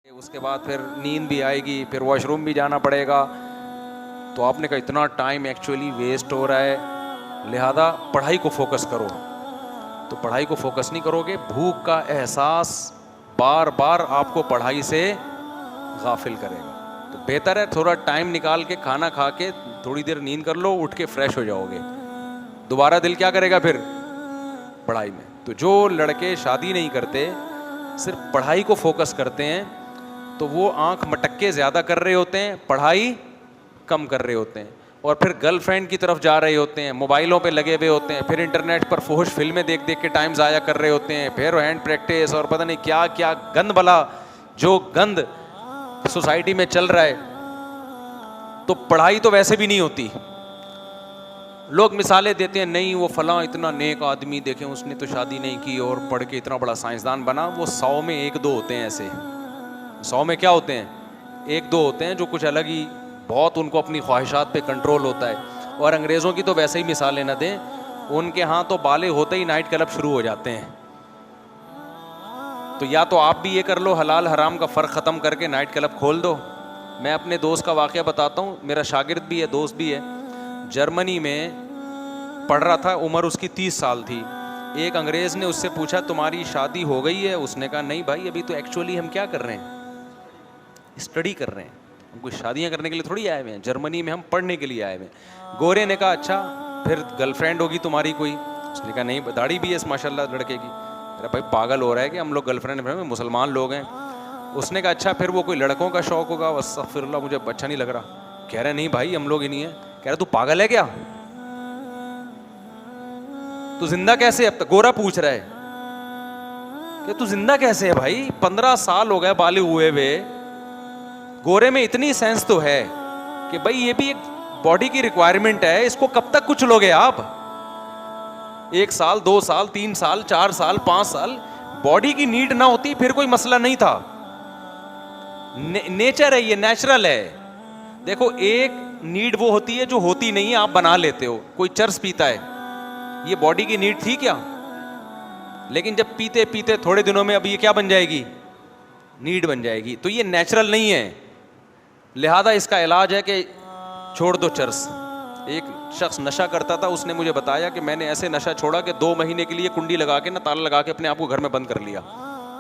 उसके बाद फिर नींद भी आएगी, फिर वॉशरूम भी जाना पड़ेगा। तो आपने कहा इतना टाइम एक्चुअली वेस्ट हो रहा है, लिहाजा पढ़ाई को फोकस करो। तो पढ़ाई को फोकस नहीं करोगे, भूख का एहसास बार बार आपको पढ़ाई से गाफिल करेगा। तो बेहतर है थोड़ा टाइम निकाल के खाना खा के थोड़ी देर नींद कर लो, उठ के फ्रेश हो जाओगे। दोबारा दिल क्या करेगा फिर? पढ़ाई में। तो जो लड़के शादी नहीं करते, सिर्फ पढ़ाई को फोकस करते हैं, तो वो आंख मटक्के ज़्यादा कर रहे होते हैं, पढ़ाई कम कर रहे होते हैं, और फिर गर्लफ्रेंड की तरफ जा रहे होते हैं, मोबाइलों पे लगे हुए होते हैं, फिर इंटरनेट पर फुहश फिल्में देख देख के टाइम ज़ाया कर रहे होते हैं, फिर हैंड प्रैक्टिस और पता नहीं क्या क्या गंद भला जो गंद सोसाइटी में चल रहा है। तो पढ़ाई तो वैसे भी नहीं होती। लोग मिसालें देते हैं, नहीं वो फलां इतना नेक आदमी, देखें उसने तो शादी नहीं की और पढ़ के इतना बड़ा साइंसदान बना। वो 100 में 1-2 होते हैं ऐसे। 100 में क्या होते हैं? 1-2 होते हैं जो कुछ अलग ही, बहुत उनको अपनी ख्वाहिशात पे कंट्रोल होता है। और अंग्रेज़ों की तो वैसे ही मिसालें न दें, उनके यहाँ तो बाले होते ही नाइट क्लब शुरू हो जाते हैं। तो या तो आप भी ये कर लो, हलाल हराम का फ़र्क ख़त्म करके नाइट क्लब खोल दो। मैं अपने दोस्त का वाक़या बताता हूँ, मेरा शागिर्द भी है, दोस्त भी है। जर्मनी में पढ़ रहा था, उम्र उसकी 30 साल थी। एक अंग्रेज़ ने उससे पूछा तुम्हारी शादी हो गई है? उसने कहा नहीं भाई, अभी तो एक्चुअली हम क्या कर रहे हैं, स्टडी कर रहे हैं, हम कोई शादियाँ करने के लिए थोड़ी आए हुए हैं, जर्मनी में हम पढ़ने के लिए आए हुए हैं। गोरे ने कहा अच्छा फिर गर्लफ्रेंड होगी तुम्हारी कोई? उसने कहा नहीं, दाढ़ी भी है माशाल्लाह लड़के की। अरे भाई पागल हो रहा है कि हम लोग गर्लफ्रेंड में मुसलमान लोग हैं। उसने कहा अच्छा फिर वो कोई लड़कों का शौक होगा? अस्तगफिरुल्लाह, मुझे अच्छा नहीं लग रहा। कह रहे नहीं भाई हम लोग ही नहीं है। कह रहा तू पागल है क्या, तू जिंदा कैसे? अब तक गोरा पूछ रहा है कि तू जिंदा कैसे है भाई, 15 साल हो गए बाले हुए हुए। गोरे में इतनी सेंस तो है कि भाई ये भी एक बॉडी की रिक्वायरमेंट है, इसको कब तक कुछ लोगे आप? 1 साल 2 साल 3 साल 4 साल 5 साल बॉडी की नीड ना होती फिर कोई मसला नहीं था। नेचर है, ये नेचुरल है। देखो एक नीड वो होती है जो होती नहीं है, आप बना लेते हो। कोई चर्स पीता है, ये बॉडी की नीड थी क्या? लेकिन जब पीते पीते थोड़े दिनों में अब ये क्या बन जाएगी? नीड बन जाएगी। तो ये नेचुरल नहीं है, लिहाजा इसका इलाज है कि छोड़ दो चर्स। एक शख्स नशा करता था, उसने मुझे बताया कि मैंने ऐसे नशा छोड़ा कि 2 महीने के लिए कुंडी लगा के ना, ताला लगा के अपने आप को घर में बंद कर लिया।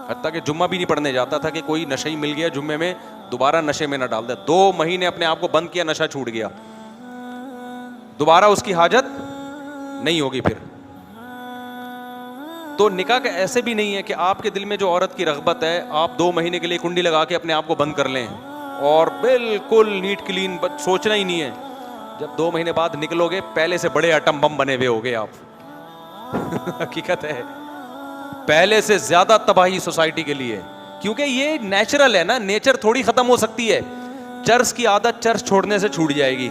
हत्ता कि जुम्मा भी नहीं पढ़ने जाता था कि कोई नशा ही मिल गया जुम्मे में, दोबारा नशे में ना डाल दे। 2 महीने अपने आप को बंद किया, नशा छूट गया, दोबारा उसकी हाजत नहीं होगी फिर। तो निकाह का ऐसे भी नहीं है कि आपके दिल में जो औरत की रग़बत है, आप 2 महीने के लिए कुंडी लगा के अपने आप को बंद कर लें और बिल्कुल नीट क्लीन, सोचना ही नहीं है। जब 2 महीने बाद निकलोगे, पहले से बड़े एटम बम बने हुए होगे आप। हकीकत है, पहले से ज्यादा तबाही सोसाइटी के लिए, क्योंकि ये नेचुरल है ना, नेचर थोड़ी खत्म हो सकती है। चर्स की आदत चर्स छोड़ने से छूट जाएगी,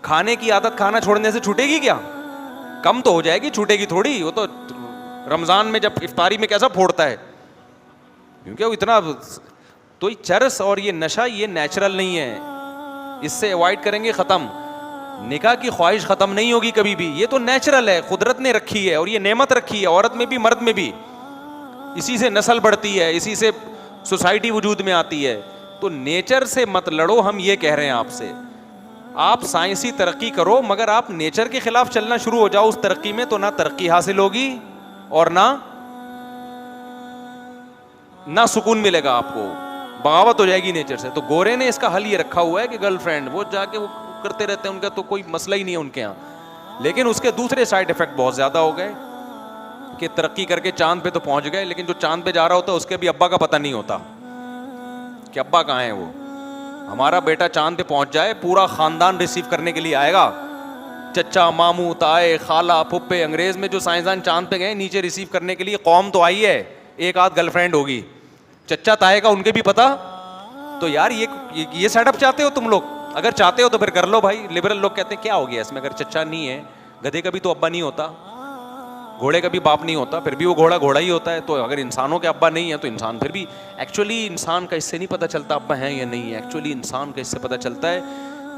खाने की आदत खाना छोड़ने से छूटेगी क्या? कम तो हो जाएगी, छूटेगी थोड़ी। वो तो रमजान में जब इफ्तारी में कैसा फोड़ता है, क्योंकि वो इतना। तो ये चरस और ये नशा ये नेचुरल नहीं है, इससे अवॉइड करेंगे, खत्म। निकाह की ख्वाहिश खत्म नहीं होगी कभी भी, ये तो नेचुरल है, कुदरत ने रखी है और ये नेमत रखी है, औरत में भी मर्द में भी। इसी से नस्ल बढ़ती है, इसी से सोसाइटी वजूद में आती है। तो नेचर से मत लड़ो, हम ये कह रहे हैं आपसे। आप साइंसी तरक्की करो, मगर आप नेचर के खिलाफ चलना शुरू हो जाओ उस तरक्की में, तो ना तरक्की हासिल होगी और ना सुकून मिलेगा आपको, बगावत हो जाएगी नेचर से। तो गोरे ने इसका हल ये रखा हुआ है कि गर्लफ्रेंड वो जाके वो करते रहते हैं, उनका तो कोई मसला ही नहीं है उनके यहाँ। लेकिन उसके दूसरे साइड इफेक्ट बहुत ज्यादा हो गए कि तरक्की करके चांद पे तो पहुंच गए, लेकिन जो चांद पे जा रहा होता है उसके भी अब्बा का पता नहीं होता कि अब्बा कहाँ है। वो हमारा बेटा चांद पे पहुंच जाए, पूरा खानदान रिसीव करने के लिए आएगा, चचा मामू ताए खाला फुप्पे। अंग्रेज में जो साइंसदान चांद पे गए नीचे रिसीव करने के लिए, कौम तो आई है, एक आध गर्लफ्रेंड होगी, चचा ताए का उनके भी पता। तो यार ये सेटअप चाहते हो तुम लोग? अगर चाहते हो तो फिर कर लो भाई। लिबरल लोग कहते हैं क्या हो गया इसमें, अगर चचा नहीं है, गधे का भी तो अब्बा नहीं होता, घोड़े का भी बाप नहीं होता, फिर भी वो घोड़ा घोड़ा ही होता है। तो अगर इंसानों के अब्बा नहीं है तो इंसान फिर भी, एक्चुअली इंसान का इससे नहीं पता चलता अब्बा है या नहीं है। एक्चुअली इंसान का इससे पता चलता है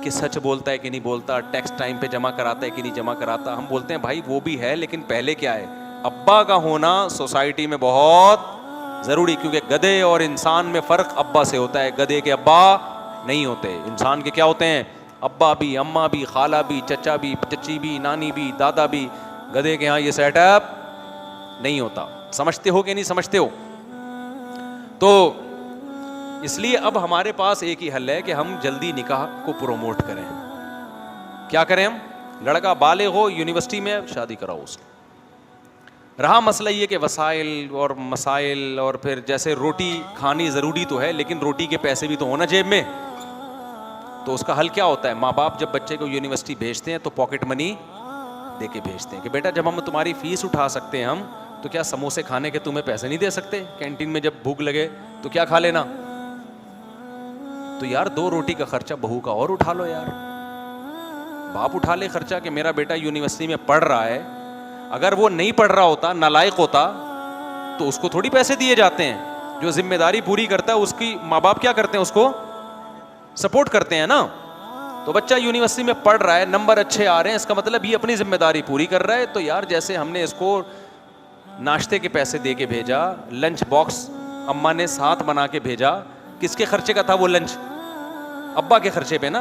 कि सच बोलता है कि नहीं बोलता, टैक्स टाइम पे जमा कराता है कि नहीं जमा कराता। हम बोलते हैं भाई वो भी है, लेकिन पहले क्या है, अब्बा का होना सोसाइटी में बहुत जरूरी, क्योंकि गधे और इंसान में फर्क अब्बा से होता है, गधे के अब्बा नहीं होते। इंसान के क्या होते हैं? अब्बा भी, अम्मा भी, खाला भी, चचा भी, चची भी, नानी भी, दादा भी। गधे के यहाँ ये सेटअप नहीं होता। समझते हो कि नहीं समझते हो? तो इसलिए अब हमारे पास एक ही हल है कि हम जल्दी निकाह को प्रोमोट करें। क्या करें हम? लड़का बालिग हो, यूनिवर्सिटी में, शादी कराओ उसको। रहा मसला ये कि वसाइल और मसाइल, और फिर जैसे रोटी खानी ज़रूरी तो है, लेकिन रोटी के पैसे भी तो होना जेब में। तो उसका हल क्या होता है? माँ बाप जब बच्चे को यूनिवर्सिटी भेजते हैं तो पॉकेट मनी दे के भेजते हैं कि बेटा जब हम तुम्हारी फीस उठा सकते हैं हम, तो क्या समोसे खाने के तुम्हें पैसे नहीं दे सकते? कैंटीन में जब भूख लगे तो क्या खा लेना? तो यार 2 रोटी का खर्चा बहू का और उठा लो यार। बाप उठा ले खर्चा कि मेरा बेटा यूनिवर्सिटी में पढ़ रहा है। अगर वो नहीं पढ़ रहा होता, नालायक होता, तो उसको थोड़ी पैसे दिए जाते हैं। जो जिम्मेदारी पूरी करता है उसकी माँ बाप क्या करते हैं? उसको सपोर्ट करते हैं ना। तो बच्चा यूनिवर्सिटी में पढ़ रहा है, नंबर अच्छे आ रहे हैं, इसका मतलब ये अपनी जिम्मेदारी पूरी कर रहा है। तो यार जैसे हमने इसको नाश्ते के पैसे दे के भेजा, लंच बॉक्स अम्मा ने साथ बना के भेजा, किसके खर्चे का था वो लंच? अब्बा के खर्चे पे ना।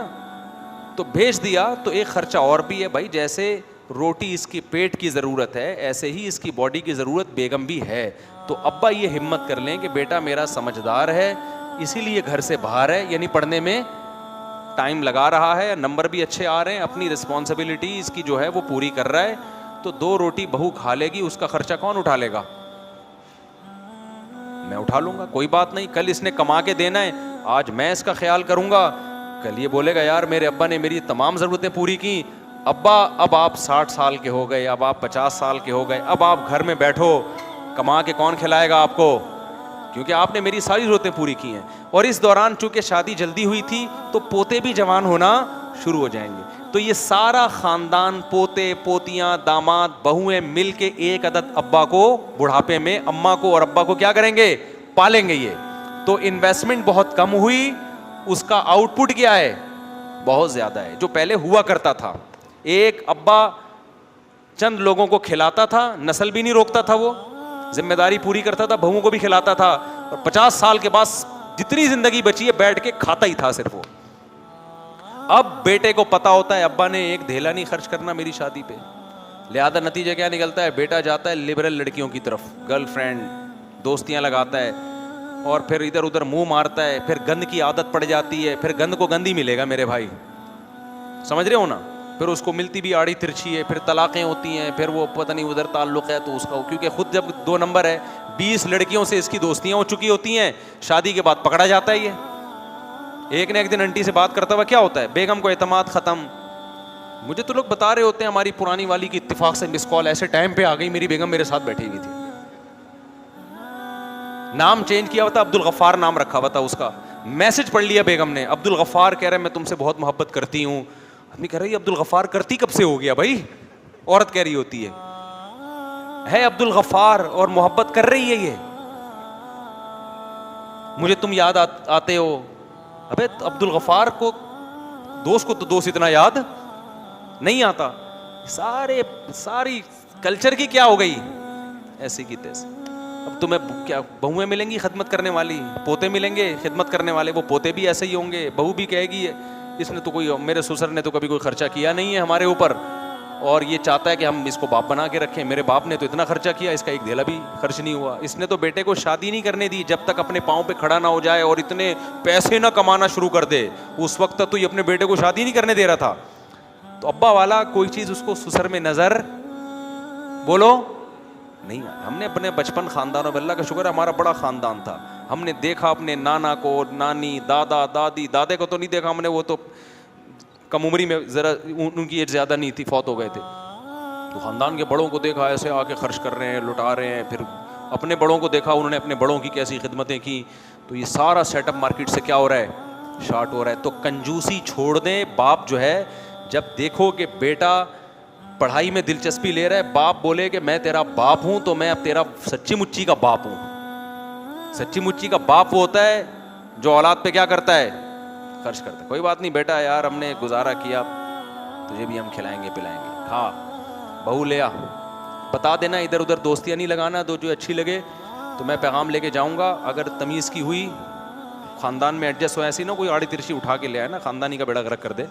तो भेज दिया, तो एक खर्चा और भी है भाई। जैसे रोटी इसकी पेट की ज़रूरत है, ऐसे ही इसकी बॉडी की ज़रूरत बेगम भी है। तो अब्बा ये हिम्मत कर लें कि बेटा मेरा समझदार है, इसीलिए घर से बाहर है, यानी पढ़ने में टाइम लगा रहा है, नंबर भी अच्छे आ रहे हैं, अपनी रिस्पॉन्सिबिलिटी इसकी जो है वो पूरी कर रहा है। तो 2 रोटी बहू खा लेगी, उसका खर्चा कौन उठा लेगा? मैं उठा लूंगा, कोई बात नहीं। कल इसने कमा के देना है, आज मैं इसका ख्याल करूंगा। कल ये बोलेगा यार मेरे अब्बा ने मेरी तमाम ज़रूरतें पूरी की। अब्बा अब आप 60 साल के हो गए, अब आप 50 साल के हो गए, अब आप घर में बैठो, कमा के कौन खिलाएगा आपको? क्योंकि आपने मेरी सारी ज़रूरतें पूरी की हैं। और इस दौरान चूंकि शादी जल्दी हुई थी तो पोते भी जवान होना शुरू हो जाएंगे। तो ये सारा ख़ानदान, पोते पोतियाँ, दामाद, बहुएं मिल के एक अदद अब्बा को बुढ़ापे में अम्मा को और अब्बा को क्या करेंगे? पालेंगे। ये तो इन्वेस्टमेंट बहुत कम हुई, उसका आउटपुट क्या है? बहुत ज़्यादा है। जो पहले हुआ करता था, एक अब्बा चंद लोगों को खिलाता था, नस्ल भी नहीं रोकता था, वो जिम्मेदारी पूरी करता था, बहुओं को भी खिलाता था, और 50 साल के बाद जितनी जिंदगी बची है बैठ के खाता ही था सिर्फ वो। अब बेटे को पता होता है अब्बा ने एक धेला नहीं खर्च करना मेरी शादी पे, लिहाजा नतीजा क्या निकलता है? बेटा जाता है लिबरल लड़कियों की तरफ, गर्लफ्रेंड, दोस्तियां लगाता है, और फिर इधर उधर मुंह मारता है। फिर गंद की आदत पड़ जाती है, फिर गंद को गंद ही मिलेगा मेरे भाई, समझ रहे हो ना? फिर उसको मिलती भी आड़ी तिरछी है, फिर तलाक़ें होती हैं, फिर वो पता नहीं उधर ताल्लुक़ है तो उसका, क्योंकि खुद जब 2 नंबर है, 20 लड़कियों से इसकी दोस्तियां हो चुकी होती हैं, शादी के बाद पकड़ा जाता है ये। एक न एक दिन आंटी से बात करता हुआ क्या होता है? बेगम को एतमाद ख़त्म। मुझे तो लोग बता रहे होते हैं हमारी पुरानी वाली की इत्तेफाक से मिस कॉल ऐसे टाइम पे आ गई, मेरी बेगम मेरे साथ बैठी हुई थी। नाम चेंज किया हुआ था, अब्दुल गफ्फार नाम रखा हुआ था उसका। मैसेज पढ़ लिया बेगम ने, अब्दुल गफ्फार कह रहा है मैं तुमसे बहुत मोहब्बत करती हूँ। आदमी कह रही है अब्दुल गफ्फार करती कब से हो गया भाई? औरत कह रही होती है अब्दुल गफ्फार और मोहब्बत कर रही है ये, मुझे तुम याद आते हो। अबे तो अब्दुल गफ्फार को दोस्त को तो दोस्त इतना याद नहीं आता। सारी कल्चर की क्या हो गई ऐसी की तैसी। अब तुम्हें क्या बहुएं मिलेंगी खिदमत करने वाली, पोते मिलेंगे खिदमत करने वाले, वो पोते भी ऐसे ही होंगे। बहू भी कहेगी इसने तो कोई, मेरे ससुर ने तो कभी कोई खर्चा किया नहीं है हमारे ऊपर, और ये चाहता है कि हम इसको बाप बना के रखें। मेरे बाप ने तो इतना खर्चा किया, इसका एक धेला भी खर्च नहीं हुआ। इसने तो बेटे को शादी नहीं करने दी जब तक अपने पाँव पे खड़ा ना हो जाए और इतने पैसे ना कमाना शुरू कर दे। उस वक्त तक तो ये अपने बेटे को शादी नहीं करने दे रहा था। तो अब्बा वाला कोई चीज़ उसको ससुर में नज़र बोलो नहीं। हमने अपने बचपन खानदानों में, अल्लाह का शुक्र है हमारा बड़ा खानदान था, हमने देखा अपने नाना को, नानी, दादा, दादी, दादे को तो नहीं देखा हमने, वो तो कम उम्री में, ज़रा उनकी एज ज़्यादा नहीं थी, फौत हो गए थे। तो ख़ानदान के बड़ों को देखा ऐसे आके खर्च कर रहे हैं, लुटा रहे हैं। फिर अपने बड़ों को देखा, उन्होंने अपने बड़ों की कैसी खिदमतें की। तो ये सारा सेटअप मार्केट से क्या हो रहा है? शार्ट हो रहा है। तो कंजूसी छोड़ दें। बाप जो है, जब देखो कि बेटा पढ़ाई में दिलचस्पी ले रहा है, बाप बोले कि मैं तेरा बाप हूँ तो मैं अब तेरा सच्ची मुच्ची का बाप हूँ। सच्ची मुच्ची का बाप वो होता है जो औलाद पे क्या करता है? खर्च करता है। कोई बात नहीं बेटा, यार हमने गुजारा किया, तुझे भी हम खिलाएंगे पिलाएंगे, खा, बहू ले आ, बता देना इधर उधर दोस्तियाँ नहीं लगाना, दो जो अच्छी लगे तो मैं पैगाम लेके जाऊंगा, अगर तमीज़ की हुई, ख़ानदान में एडजस्ट हो, ऐसी ना कोई आड़ी तिरछी उठा के ले आए ना, ख़ानदानी का बेड़ा गर्क कर दे,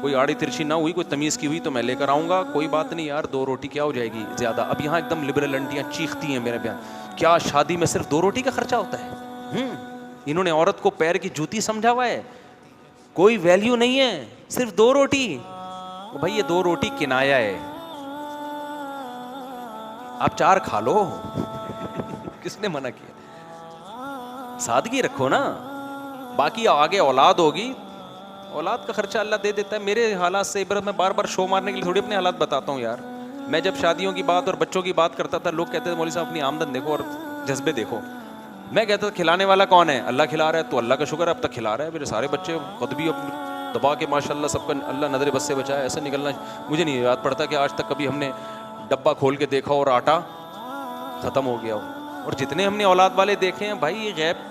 कोई आड़ी तिरछी ना हुई, कोई तमीज़ की हुई तो मैं लेकर आऊँगा। कोई बात नहीं यार, 2 रोटी क्या हो जाएगी ज़्यादा। अब यहाँ एकदम लिबरल आंटियाँ चीखती हैं मेरे बयान, क्या शादी में सिर्फ 2 रोटी का खर्चा होता है? इन्होंने औरत को पैर की जूती समझा हुआ है, कोई वैल्यू नहीं है, सिर्फ 2 रोटी। तो भाई ये 2 रोटी किनाया है, आप 4 खा लो। किसने मना किया? सादगी रखो ना, बाकी आगे औलाद होगी, औलाद का खर्चा अल्लाह दे देता है। मेरे हालात से इबरत, मैं बार बार शो मारने के लिए थोड़ी अपने हालात बताता हूँ यार। मैं जब शादियों की बात और बच्चों की बात करता था, लोग कहते थे मौलवी साहब अपनी आमदन देखो और जज्बे देखो। मैं कहता था खिलाने वाला कौन है? अल्लाह खिला रहा है, तो अल्लाह का शुक्र है अब तक खिला रहा है। मेरे सारे बच्चे खुद भी दबा के माशाल्लाह सबका अल्लाह नजर बस से बचाए। ऐसा निकलना मुझे नहीं याद पड़ता कि आज तक कभी हमने डब्बा खोल के देखा और आटा ख़त्म हो गया हो। और जितने हमने औलाद वाले देखे हैं भाई, ये गैब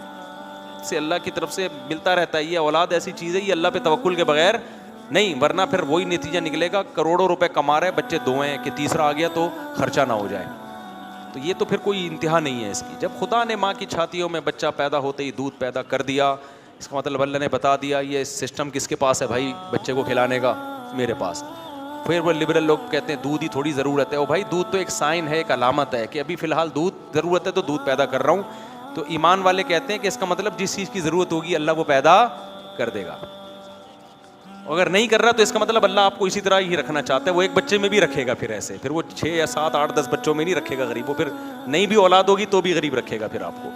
से अल्लाह की तरफ से मिलता रहता है। ये औलाद ऐसी चीज़ है, ये अल्लाह पे तवक्कुल के बगैर नहीं, वरना फिर वही नतीजा निकलेगा, करोड़ों रुपए कमा रहे, बच्चे 2 हैं कि तीसरा आ गया तो खर्चा ना हो जाए। तो ये तो फिर कोई इंतहा नहीं है इसकी। जब खुदा ने माँ की छातियों में बच्चा पैदा होते ही दूध पैदा कर दिया, इसका मतलब अल्लाह ने बता दिया ये सिस्टम किसके पास है भाई बच्चे को खिलाने का? मेरे पास। फिर वो लिबरल लोग कहते हैं दूध ही थोड़ी ज़रूरत है। ओ भाई, दूध तो एक साइन है, एक अलामत है कि अभी फ़िलहाल दूध ज़रूरत है तो दूध पैदा कर रहा हूँ। तो ईमान वाले कहते हैं कि इसका मतलब जिस चीज़ की ज़रूरत होगी अल्लाह वो पैदा कर देगा। अगर नहीं कर रहा तो इसका मतलब अल्लाह आपको इसी तरह ही रखना चाहता है, वो एक बच्चे में भी रखेगा। फिर ऐसे फिर वो 6 या 7 8 10 बच्चों में नहीं रखेगा गरीब, वो फिर नहीं भी औलाद होगी तो भी गरीब रखेगा फिर आपको।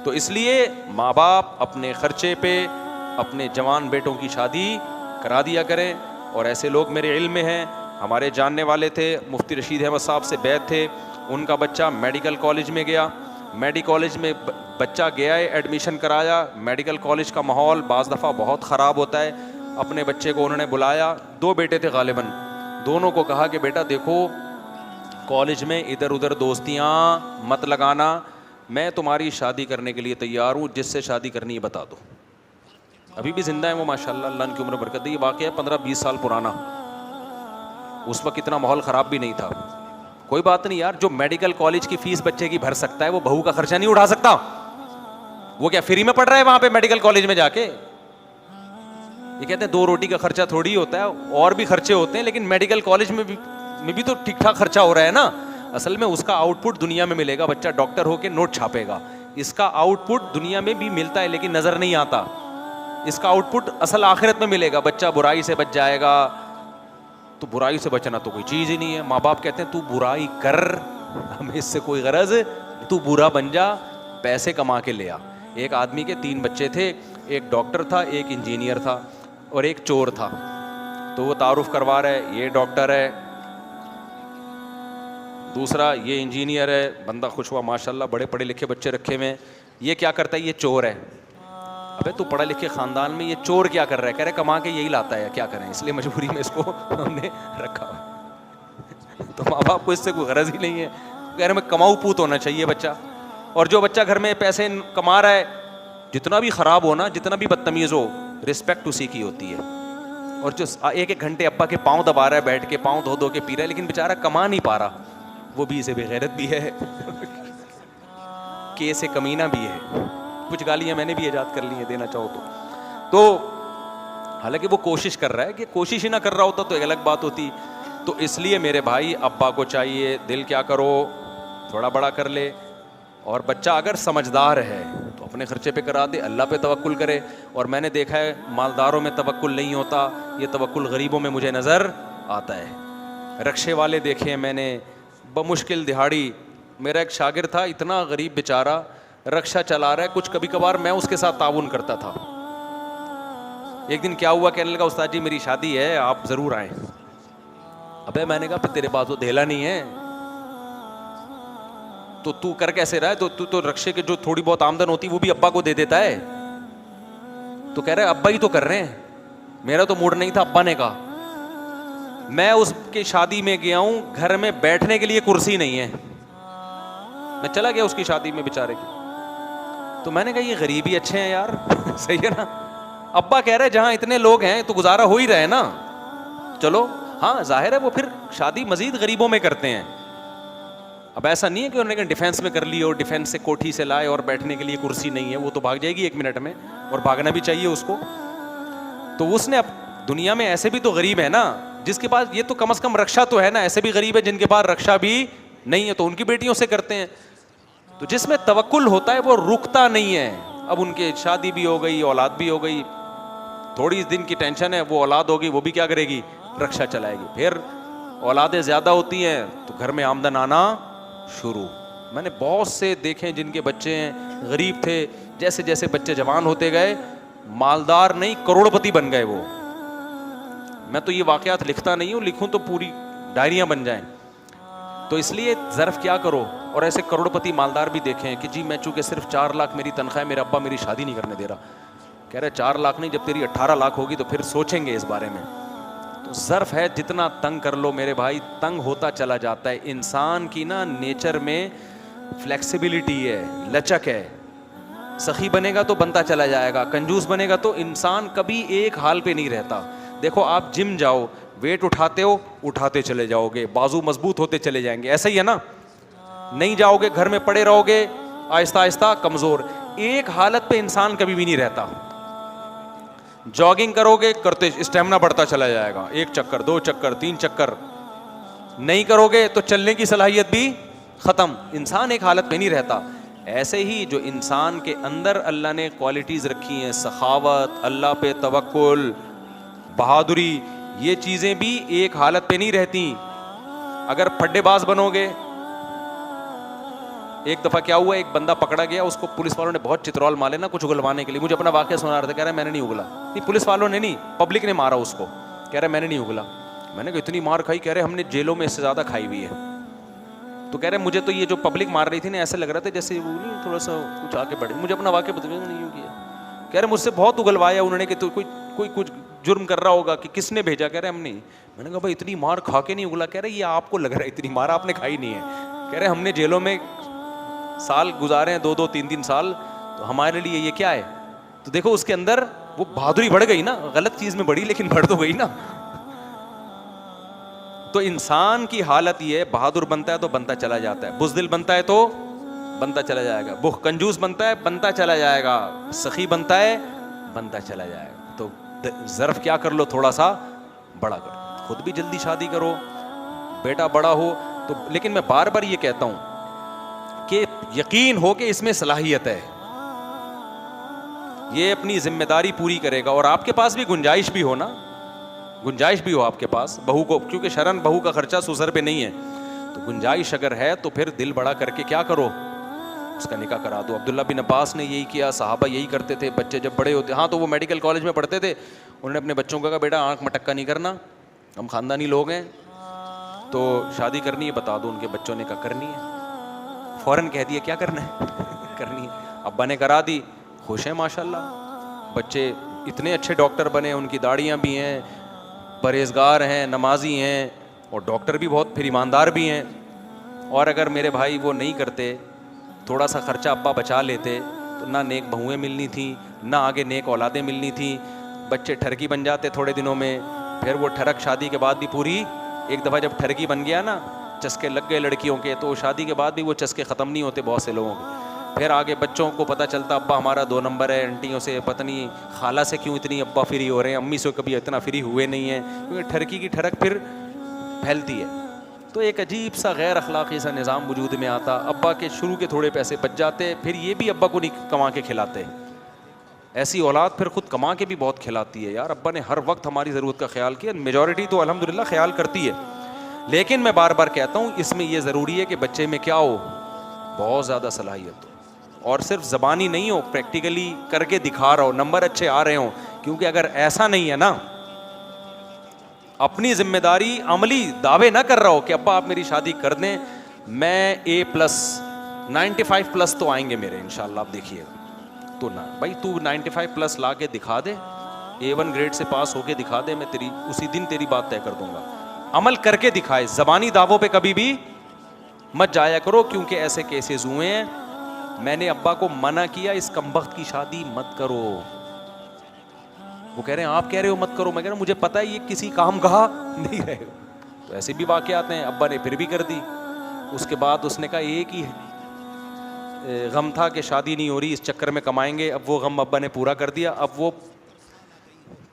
तो इसलिए माँ बाप अपने खर्चे पे अपने जवान बेटों की शादी करा दिया करें। और ऐसे लोग मेरे इल्म में हैं, हमारे जानने वाले थे, मुफ्ती रशीद अहमद साहब से बैत थे, उनका बच्चा मेडिकल कॉलेज में गया, मेडिकल कॉलेज में बच्चा गया है, एडमिशन कराया। मेडिकल कॉलेज का माहौल बाज़ दफ़ा बहुत ख़राब होता है। अपने बच्चे को उन्होंने बुलाया, 2 बेटे थे गालिबन, दोनों को कहा कि बेटा देखो कॉलेज में इधर उधर दोस्तियाँ मत लगाना, मैं तुम्हारी शादी करने के लिए तैयार हूँ, जिससे शादी करनी है बता दो। अभी भी जिंदा है वो माशाल्लाह, अल्लाह उनकी उम्र बरकत दे। ये वाक़या 15-20 साल पुराना, उस वक्त इतना माहौल ख़राब भी नहीं था। कोई बात नहीं यार, जो मेडिकल कॉलेज की फीस बच्चे की भर सकता है वो बहू का खर्चा नहीं उठा सकता? वो क्या फ्री में पढ़ रहा है वहां पे मेडिकल कॉलेज में जाके? ये कहते हैं 2 रोटी का खर्चा थोड़ी होता है, और भी खर्चे होते हैं, लेकिन मेडिकल कॉलेज में भी तो ठीक ठाक खर्चा हो रहा है ना। असल में उसका आउटपुट दुनिया में मिलेगा, बच्चा डॉक्टर होके नोट छापेगा, इसका आउटपुट दुनिया में भी मिलता है लेकिन नजर नहीं आता। इसका आउटपुट असल आखिरत में मिलेगा, बच्चा बुराई से बच जाएगा। तो बुराई से बचना तो कोई चीज़ ही नहीं है। माँ बाप कहते हैं तू बुराई कर, हमें इससे कोई गरज, तू बुरा बन जा, पैसे कमा के ले आ। एक आदमी के 3 बच्चे थे, एक डॉक्टर था, एक इंजीनियर था और एक चोर था। तो वो तारुफ करवा रहा है, ये डॉक्टर है, दूसरा ये इंजीनियर है। बंदा खुश हुआ, माशाल्लाह बड़े पढ़े लिखे बच्चे रखे हुए हैं। ये क्या करता है? ये चोर है। अबे तू पढ़ा लिखे ख़ानदान में ये चोर क्या कर रहा है? कह रहे कमा के यही लाता है, क्या करें, इसलिए मजबूरी में इसको हमने रखा। तो माँ बाप को इससे कोई गरज ही नहीं है, कह रहे मैं कमाऊ पूत होना चाहिए बच्चा। और जो बच्चा घर में पैसे कमा रहा है, जितना भी ख़राब हो ना, जितना भी बदतमीज़ हो, रिस्पेक्ट उसी की होती है। और जो 1-1 घंटे अब्बा के पाँव दबा रहा है बैठ के, पाँव धो धो के पी रहा है, लेकिन बेचारा कमा नहीं पा रहा, वो भी इसे बेगैरत भी है कि इसे कमीना भी है। कुछ गालियाँ मैंने भी ईजाद कर ली हैं देना चाहो तो हालांकि वो कोशिश कर रहा है, कि कोशिश ही ना कर रहा होता तो एक अलग बात होती। तो इसलिए मेरे भाई, अब्बा को चाहिए दिल क्या करो थोड़ा बड़ा कर ले, और बच्चा अगर समझदार है तो अपने खर्चे पे करा दे, अल्लाह पे तवक्कुल करे। और मैंने देखा है मालदारों में तवक्कुल नहीं होता, ये तवक्कुल गरीबों में मुझे नज़र आता है। रक्शे वाले देखे हैं मैंने, बमुश्किल दिहाड़ी। मेरा एक शागिर था, इतना गरीब बेचारा, रक्षा चला रहा है, कुछ कभी कभार मैं उसके साथ ताउन करता था। एक दिन क्या हुआ, कहने लगा उस्ताद जी मेरी शादी है, आप ज़रूर आएँ। अबे मैंने कहा तेरे पास तो धेला नहीं है तो तू कर कैसे रहा है? तो तू तो रक्षे के जो थोड़ी बहुत आमदन होती वो भी अब्बा को दे देता है। तो कह रहा है अब्बा ही तो कर रहे हैं, मेरा तो मूड नहीं था। अब्बा ने कहा मैं उसकी शादी में गया हूं, घर में बैठने के लिए कुर्सी नहीं है। मैं चला गया उसकी शादी में बेचारे की। तो मैंने कहा ये गरीब ही अच्छे हैं यार सही है ना। अब्बा कह रहे हैं जहां इतने लोग हैं तो गुजारा हो ही रहा है ना, चलो। हाँ जाहिर है वो फिर शादी मजीद गरीबों में करते हैं, अब ऐसा नहीं है कि उन्होंने डिफेंस में कर ली और डिफेंस से कोठी से लाए और बैठने के लिए कुर्सी नहीं है, वो तो भाग जाएगी 1 मिनट में, और भागना भी चाहिए उसको। तो उसने अब दुनिया में ऐसे भी तो गरीब है ना जिसके पास ये तो कम से कम रक्षा तो है ना, ऐसे भी गरीब है जिनके पास रक्षा भी नहीं है, तो उनकी बेटियों से करते हैं। तो जिसमें तवक्कुल होता है वो रुकता नहीं है। अब उनके शादी भी हो गई, औलाद भी हो गई, थोड़ी दिन की टेंशन है, वो औलाद होगी, वो भी क्या करेगी, रक्षा चलाएगी। फिर औलादें ज्यादा होती हैं तो घर में आमदन आना शुरू। मैंने बहुत से देखे जिनके बच्चे हैं गरीब थे, जैसे जैसे बच्चे जवान होते गए मालदार नहीं करोड़पति बन गए वो। मैं तो ये वाकयात लिखता नहीं हूँ, लिखूं तो पूरी डायरियां बन जाएं। तो इसलिए ज़र्फ क्या करो। और ऐसे करोड़पति मालदार भी देखे हैं कि जी मैं चूंकि सिर्फ 4 लाख मेरी तनख्वाह है, मेरा अब्बा मेरी शादी नहीं करने दे रहा। कह रहे 4 लाख नहीं, जब तेरी 18 लाख होगी तो फिर सोचेंगे इस बारे में। तो ज़र्फ है, जितना तंग कर लो मेरे भाई, तंग होता चला जाता है। इंसान की ना नेचर में फ्लेक्सिबिलिटी है, लचक है। सखी बनेगा तो बनता चला जाएगा, कंजूस बनेगा तो इंसान कभी एक हाल पे नहीं रहता। देखो आप जिम जाओ, वेट उठाते हो, उठाते चले जाओगे, बाजू मजबूत होते चले जाएंगे, ऐसा ही है ना। नहीं जाओगे, घर में पड़े रहोगे, आहिस्ता आहिस्ता कमजोर। एक हालत पे इंसान कभी भी नहीं रहता। जॉगिंग करोगे, करते स्टेमिना बढ़ता चला जाएगा, 1 चक्कर 2 चक्कर 3 चक्कर। नहीं करोगे तो चलने की सलाहियत भी खत्म। इंसान एक हालत में नहीं रहता। ऐसे ही जो इंसान के अंदर अल्लाह ने क्वालिटीज रखी हैं, सखावत, अल्लाह पे तवक्कुल, बहादुरी, ये चीजें भी एक हालत पे नहीं रहती। अगर फड्डेबाज बनोगे, एक दफा क्या हुआ, एक बंदा पकड़ा गया, उसको पुलिस वालों ने बहुत चित्रौल मारे ना कुछ उगलवाने के लिए। मुझे अपना वाकया सुना रहा था, कह रहा है मैंने नहीं उगला। नहीं, पुलिस वालों ने नहीं, पब्लिक ने मारा उसको। कह रहा है मैंने नहीं उगला। मैंने कहा इतनी मार खाई? कह रहे हमने जेलों में इससे ज्यादा खाई हुई है। तो कह रहे मुझे तो ये जो पब्लिक मार रही थी ना, ऐसा लग रहा था जैसे वो नहीं थोड़ा सा कुछ आगे बढ़े। मुझे अपना वाकया बताया नहीं किया। कह रहे मुझसे बहुत उगलवाया उन्होंने कि तो कोई कुछ जुर्म कर रहा होगा, कि किसने भेजा? कह रहे हम नहीं। मैंने कहा भाई इतनी मार खा के नहीं उगला? कह रहे ये आपको लग रहा है, इतनी मार आपने खाई नहीं है। कह रहे हमने जेलों में साल गुजारे हैं, 2-2 3-3 साल, तो हमारे लिए ये क्या है। तो देखो उसके अंदर वो बहादुरी बढ़ गई ना, गलत चीज में बढ़ी लेकिन बढ़ तो गई ना। तो इंसान की हालत ये है, बहादुर बनता है तो बनता चला जाता है, बुज़दिल बनता है तो बनता चला जाएगा, बुख कंजूस बनता है बनता चला जाएगा, सखी बनता है बनता चला जाएगा। तो ज़र्फ क्या कर लो, थोड़ा सा बड़ा करो, खुद भी जल्दी शादी करो, बेटा बड़ा हो तो। लेकिन मैं बार बार ये कहता हूं कि यकीन हो कि इसमें सलाहियत है, ये अपनी जिम्मेदारी पूरी करेगा। और आपके पास भी गुंजाइश भी हो ना, गुंजाइश भी हो आपके पास बहू को, क्योंकि शरन बहू का खर्चा ससुर पे नहीं है, तो गुंजाइश अगर है तो फिर दिल बड़ा करके क्या करो, उसका निकाह करा दो। अब्दुल्ला बिन अब्बास ने यही किया, सहाबा यही करते थे। बच्चे जब बड़े होते, हाँ तो वो मेडिकल कॉलेज में पढ़ते थे, उन्होंने अपने बच्चों को कहा बेटा आंख मटक्का नहीं करना, हम खानदानी लोग हैं, तो शादी करनी है बता दो। उनके बच्चों ने कहा करनी है, फौरन कह दिया क्या करना है करनी है। अब्बा ने करा दी, खुश हैं माशाल्लाह, बच्चे इतने अच्छे डॉक्टर बने, उनकी दाढ़ियाँ भी हैं, परहेजगार हैं, नमाजी हैं, और डॉक्टर भी बहुत फिर ईमानदार भी हैं। और अगर मेरे भाई वो नहीं करते, थोड़ा सा खर्चा अब्बा बचा लेते, तो ना नेक बहुएँ मिलनी थी, ना आगे नेक औलादें मिलनी थी, बच्चे ठरकी बन जाते थोड़े दिनों में। फिर वो ठरक शादी के बाद भी पूरी, एक दफ़ा जब ठरकी बन गया ना, चस्के लग गए लड़कियों के, तो शादी के बाद भी वो चस्के ख़त्म नहीं होते बहुत से लोगों के। फिर आगे बच्चों को पता चलता अब्बा हमारा 2 नंबर है, आंटियों से पता नहीं खाला से क्यों इतनी अब्बा फ्री हो रहे हैं, अम्मी से कभी इतना फ्री हुए नहीं हैं, क्योंकि ठरकी की ठरक फिर फैलती है। तो एक अजीब सा गैर अखलाक़ी सा निज़ाम वजूद में आता। अब्बा के शुरू के थोड़े पैसे बच जाते, फिर ये भी अब्बा को नहीं कमा के खिलाते। ऐसी औलाद फिर खुद कमा के भी बहुत खिलाती है। यार अब्बा ने हर वक्त हमारी ज़रूरत का ख्याल किया, मेजॉरिटी तो अल्हम्दुलिल्लाह ख्याल करती है। लेकिन मैं बार बार कहता हूँ इसमें यह ज़रूरी है कि बच्चे में क्या हो, बहुत ज़्यादा सलाहियत हो, और सिर्फ ज़बानी नहीं हो, प्रैक्टिकली करके दिखा रहा हो, नंबर अच्छे आ रहे हों। क्योंकि अगर ऐसा नहीं है ना, अपनी जिम्मेदारी अमली दावे ना कर रहा हो कि अब्बा आप मेरी शादी कर दें, मैं A+ 95+ तो आएंगे मेरे इंशाल्लाह, आप देखिएगा। तो ना भाई तू 95+ ला के दिखा दे, A1 ग्रेड से पास होके दिखा दे, मैं तेरी उसी दिन तेरी बात तय कर दूंगा। अमल करके दिखाए, ज़बानी दावों पे कभी भी मत जाया करो, क्योंकि ऐसे केसेस हुए हैं। मैंने अब्बा को मना किया इस कमबख्त की शादी मत करो, वो कह रहे हैं आप कह रहे हो मत करो, मैं कह रहा हूं मुझे पता है ये किसी काम का नहीं रहेगा। तो ऐसे भी वाकयात हैं, अब्बा ने फिर भी कर दी। उसके बाद उसने कहा एक ही गम था कि शादी नहीं हो रही, इस चक्कर में कमाएंगे। अब वो गम अब्बा ने पूरा कर दिया। अब वो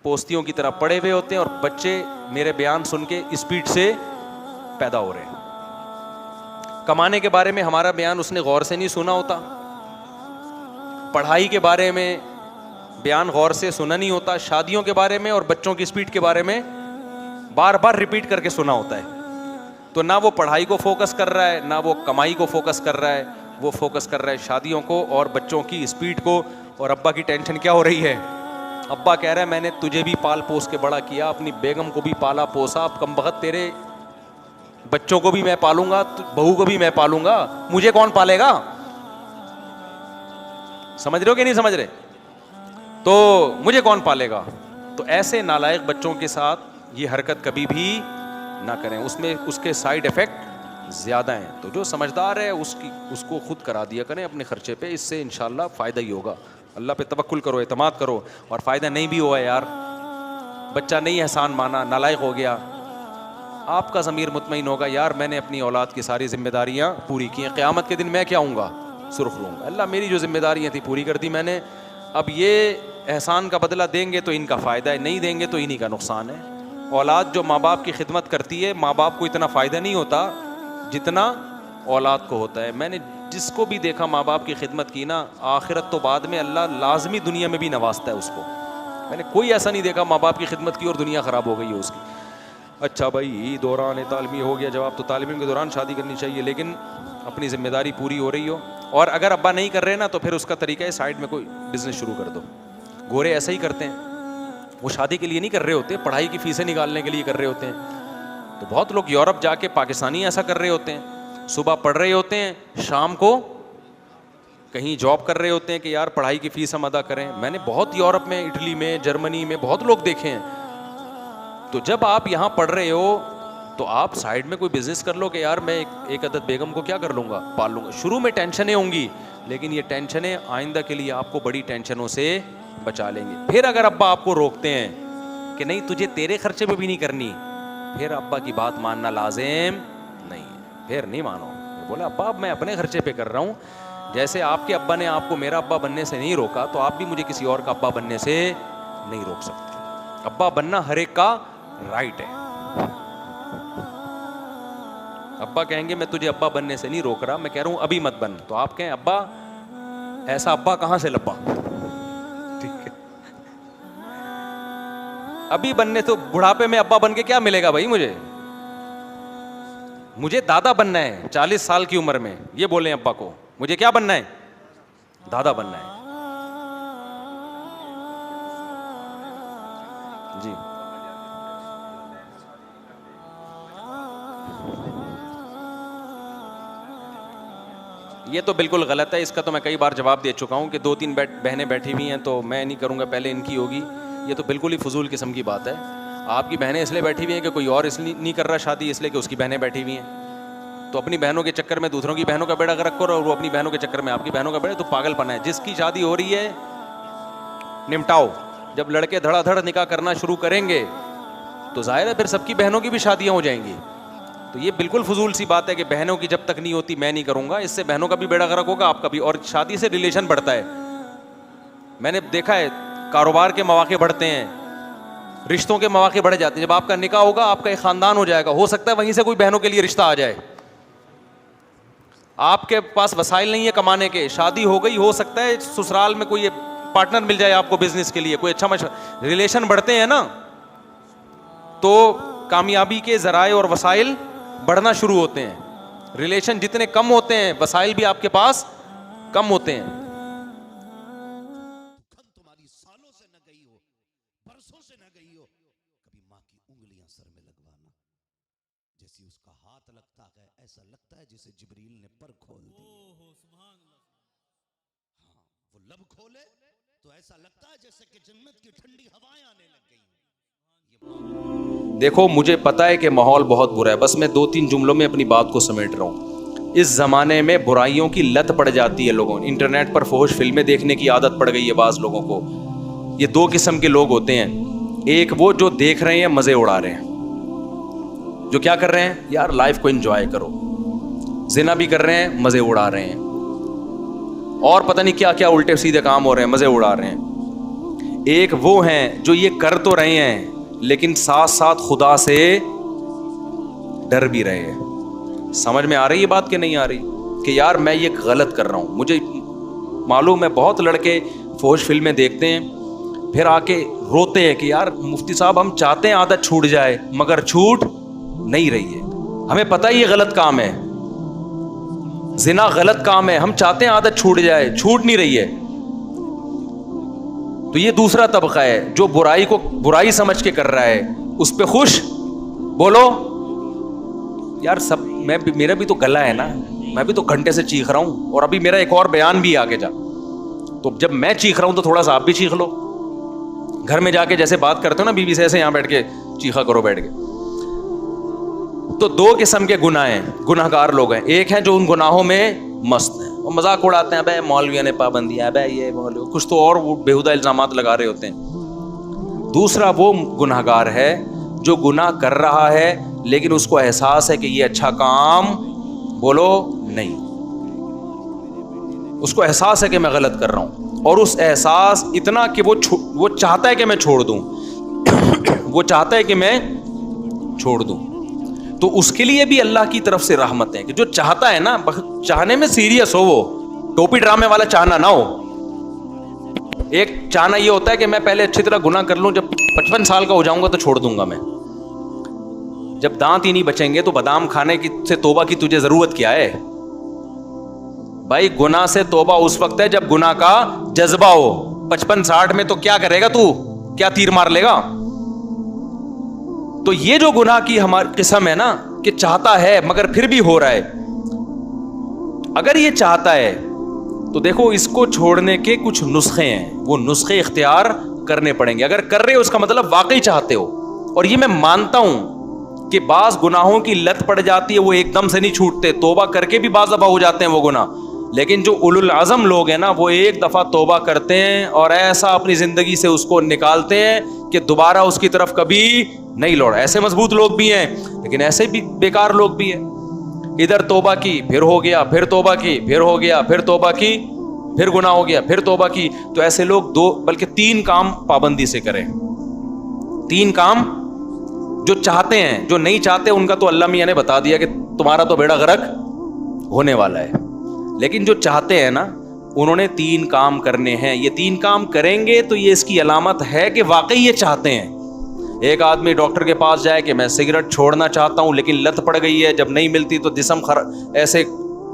पोस्तियों की तरह पड़े हुए होते हैं और बच्चे मेरे बयान सुन के स्पीड से पैदा हो रहे हैं। कमाने के बारे में हमारा बयान उसने गौर से नहीं सुना होता, पढ़ाई के बारे में बयान गौर से सुना नहीं होता, शादियों के बारे में और बच्चों की स्पीड के बारे में बार बार रिपीट करके सुना होता है। तो ना वो पढ़ाई को फोकस कर रहा है, ना वो कमाई को फोकस कर रहा है, वो फोकस कर रहा है शादियों को और बच्चों की स्पीड को। और अब्बा की टेंशन क्या हो रही है? अब्बा कह रहा है मैंने तुझे भी पाल पोस के बड़ा किया, अपनी बेगम को भी पाला पोसा, अब कमबख्त तेरे बच्चों को भी मैं पालूंगा, बहू को भी मैं पालूंगा, मुझे कौन पालेगा? समझ रहे हो कि नहीं समझ रहे? तो मुझे कौन पालेगा? तो ऐसे नालायक बच्चों के साथ ये हरकत कभी भी ना करें, उसमें उसके साइड इफेक्ट ज्यादा हैं। तो जो समझदार है उसको खुद करा दिया करें अपने खर्चे पे, इससे इंशाल्लाह फायदा ही होगा। अल्लाह पे तवक्कुल करो, एतमाद करो। और फायदा नहीं भी हुआ यार, बच्चा नहीं एहसान माना, नालायक हो गया, आपका ज़मीर मुतमईन होगा यार मैंने अपनी औलाद की सारी जिम्मेदारियां पूरी की हैं, क़यामत के दिन मैं क्या आऊँगा? सुर्ख लूँगा। अल्लाह मेरी जो जिम्मेदारियां थी पूरी कर दी मैंने, अब ये एहसान का बदला देंगे तो इनका फ़ायदा है, नहीं देंगे तो इन्हीं का नुकसान है। औलाद जो माँ बाप की खिदमत करती है, माँ बाप को इतना फ़ायदा नहीं होता जितना औलाद को होता है। मैंने जिसको भी देखा माँ बाप की खिदमत की ना, आखिरत तो बाद में अल्लाह लाजमी दुनिया में भी नवाजता है उसको। मैंने कोई ऐसा नहीं देखा माँ बाप की खिदमत की और दुनिया ख़राब हो गई है उसकी। अच्छा भाई दौरान तालीमी हो गया जवाब, तो तालीम के दौरान शादी करनी चाहिए लेकिन अपनी ज़िम्मेदारी पूरी हो रही हो। और अगर अब्बा नहीं कर रहे ना तो फिर उसका तरीका है साइड में कोई बिज़नेस शुरू कर दो। गोरे ऐसा ही करते हैं, वो शादी के लिए नहीं कर रहे होते, पढ़ाई की फ़ीसें निकालने के लिए कर रहे होते हैं। तो बहुत लोग यूरोप जाके पाकिस्तानी ऐसा कर रहे होते हैं, सुबह पढ़ रहे होते हैं, शाम को कहीं जॉब कर रहे होते हैं कि यार पढ़ाई की फ़ीस हम अदा करें। मैंने बहुत यूरोप में, इटली में, जर्मनी में बहुत लोग देखे हैं। तो जब आप यहाँ पढ़ रहे हो तो आप साइड में कोई बिजनेस कर लो कि यार मैं एक अदद बेगम को क्या कर लूँगा, पाल लूँगा। शुरू में टेंशनें होंगी लेकिन ये टेंशनें आइंदा के लिए आपको बड़ी टेंशनों से बचा लेंगे। फिर अगर अब्बा आपको रोकते हैं कि नहीं तुझे तेरे खर्चे पे भी नहीं करनी, फिर अब्बा की बात मानना लाजिम नहीं है, फिर नहीं मानो। बोले अब्बा मैं अपने खर्चे पे कर रहा हूँ, जैसे आपके अब्बा ने आपको मेरा अब्बा बनने से नहीं रोका तो आप भी मुझे किसी और का अब्बा बनने से नहीं रोक सकते। अब्बा बनना हर एक का राइट है। अब्बा कहेंगे मैं तुझे अब्बा बनने से नहीं रोक रहा, मैं कह रहा हूं अभी मत बन, तो आप कहें अब्बा ऐसा अब्बा कहां से लब्बा, ठीक है? अभी बनने तो बुढ़ापे में अब्बा बन के क्या मिलेगा भाई? मुझे दादा बनना है 40 साल की उम्र में, ये बोले अब्बा को मुझे क्या बनना है? दादा बनना है। जी ये तो बिल्कुल गलत है, इसका तो मैं कई बार जवाब दे चुका हूँ कि 2-3 बहनें बैठी हुई हैं तो मैं नहीं करूँगा, पहले इनकी होगी। ये तो बिल्कुल ही फजूल किस्म की बात है। आपकी बहनें इसलिए बैठी हुई हैं कि कोई और इसलिए नहीं कर रहा शादी, इसलिए कि उसकी बहनें बैठी हुई हैं। तो अपनी बहनों के चक्कर में दूसरों की बहनों का बेड़ा गर्क करो और वो अपनी बहनों के चक्कर में आपकी बहनों का बेड़ा, तो पागलपना है। जिसकी शादी हो रही है निपटाओ। जब लड़के धड़ाधड़ निकाह करना शुरू करेंगे तो जाहिर है फिर सबकी बहनों की भी शादियाँ हो जाएंगी। तो ये बिल्कुल फजूल सी बात है कि बहनों की जब तक नहीं होती मैं नहीं करूँगा, इससे बहनों का भी बेड़ा गर्क होगा, आपका भी। और शादी से रिलेशन बढ़ता है, मैंने देखा है, कारोबार के मौके बढ़ते हैं, रिश्तों के मौके बढ़ जाते हैं। जब आपका निकाह होगा आपका एक ख़ानदान हो जाएगा, हो सकता है वहीं से कोई बहनों के लिए रिश्ता आ जाए। आपके पास वसाइल नहीं है कमाने के, शादी हो गई, हो सकता है ससुराल में कोई पार्टनर मिल जाए आपको बिजनेस के लिए, कोई अच्छा मशवरा। रिलेशन बढ़ते हैं ना तो कामयाबी के ज़राए और वसाइल बढ़ना शुरू होते हैं। रिलेशन जितने कम होते हैं वसाइल भी आपके पास कम होते हैं। तुम्हारी सालों से न गई हो, बरसों से न गई हो, कभी माँ की उंगलियां सर में लगवाना, जैसे उसका हाथ लगता है ऐसा लगता है जैसे जिब्रील ने पर खोल दी। हाँ, वो लब खोले तो ऐसा लगता है जैसे कि जन्नत की ठंडी हवाएं आने लग गई। देखो मुझे पता है कि माहौल बहुत बुरा है, बस मैं 2-3 जुमलों में अपनी बात को समेट रहा हूँ। इस ज़माने में बुराइयों की लत पड़ जाती है लोगों, इंटरनेट पर फोश फिल्में देखने की आदत पड़ गई है बाज़ लोगों को। ये 2 किस्म के लोग होते हैं, एक वो जो देख रहे हैं मज़े उड़ा रहे हैं, जो क्या कर रहे हैं यार लाइफ को एंजॉय करो, जिना भी कर रहे हैं, मजे उड़ा रहे हैं, और पता नहीं क्या क्या उल्टे सीधे काम हो रहे हैं, मजे उड़ा रहे हैं। एक वो हैं जो ये कर तो रहे हैं लेकिन साथ साथ खुदा से डर भी रहे हैं। समझ में आ रही है बात कि नहीं आ रही, कि यार मैं ये गलत कर रहा हूं। मुझे मालूम है बहुत लड़के फौज फिल्में देखते हैं, फिर आके रोते हैं कि यार मुफ्ती साहब हम चाहते हैं आदत छूट जाए मगर छूट नहीं रही है। हमें पता है ये गलत काम है, जिना गलत काम है, हम चाहते हैं आदत छूट जाए, छूट नहीं रही है। तो ये दूसरा तबका है जो बुराई को बुराई समझ के कर रहा है, उस पे खुश। बोलो यार, सब मेरा भी तो गला है ना, मैं भी तो घंटे से चीख रहा हूं, और अभी मेरा एक और बयान भी आगे जा, तो जब मैं चीख रहा हूं तो थोड़ा सा आप भी चीख लो। घर में जाके जैसे बात करते हो ना बीवी से, ऐसे यहां बैठ के चीखा करो बैठ के। तो दो किस्म के गुनाह हैं, गुनाहगार लोग हैं। एक है जो उन गुनाहों में मस्त हैं, वो मजाक उड़ाते हैं, अबे मौलवियों ने पाबंदियां, अबे ये मौलवी कुछ तो और वो बेहुदा इल्जामात लगा रहे होते हैं। दूसरा वो गुनाहगार है जो गुनाह कर रहा है लेकिन उसको एहसास है कि ये अच्छा काम, बोलो नहीं, उसको एहसास है कि मैं गलत कर रहा हूं, और उस एहसास इतना कि वो चाहता है कि मैं छोड़ दूं वो चाहता है कि मैं छोड़ दूं। तो उसके लिए भी अल्लाह की तरफ से रहमत है कि जो चाहता है ना, चाहने में सीरियस हो, वो टोपी ड्रामे वाला चाहना ना हो। एक चाहना ये होता है कि मैं पहले अच्छी तरह गुनाह कर लूं, जब 55 साल का हो जाऊंगा तो छोड़ दूंगा मैं। जब दांत ही नहीं बचेंगे तो बादाम खाने की से तौबा की तुझे जरूरत क्या है भाई? गुनाह से तौबा उस वक्त है जब गुनाह का जज्बा हो। 55-60 में तो क्या करेगा तू, क्या तीर मार लेगा? तो ये जो गुनाह की हमारी किस्म है ना, कि चाहता है मगर फिर भी हो रहा है। अगर ये चाहता है तो देखो इसको छोड़ने के कुछ नुस्खे हैं, वो नुस्खे इख्तियार करने पड़ेंगे। अगर कर रहे हो उसका मतलब वाकई चाहते हो। और ये मैं मानता हूं कि बाज गुनाहों की लत पड़ जाती है, वो एकदम से नहीं छूटते, तौबा करके भी बाज दफा हो जाते हैं वो गुनाह। लेकिन जो उलुल आज़म लोग हैं ना, वो एक दफा तौबा करते हैं और ऐसा अपनी जिंदगी से उसको निकालते हैं कि दोबारा उसकी तरफ कभी नहीं लौटा। ऐसे मजबूत लोग भी हैं, लेकिन ऐसे भी बेकार लोग भी हैं। इधर तौबा की फिर हो गया, फिर तौबा की फिर हो गया, फिर तौबा की फिर गुनाह हो गया, फिर तौबा की। तो ऐसे लोग 2 बल्कि 3 काम पाबंदी से करें। 3 काम जो चाहते हैं, जो नहीं चाहते उनका तो अल्लाह मियां ने बता दिया कि तुम्हारा तो बेड़ा गर्क होने वाला है। लेकिन जो चाहते हैं ना, उन्होंने 3 काम करने हैं। ये 3 काम करेंगे तो ये इसकी अलामत है कि वाकई ये चाहते हैं। एक आदमी डॉक्टर के पास जाए कि मैं सिगरेट छोड़ना चाहता हूं लेकिन लत पड़ गई है, जब नहीं मिलती तो जिस्म ऐसे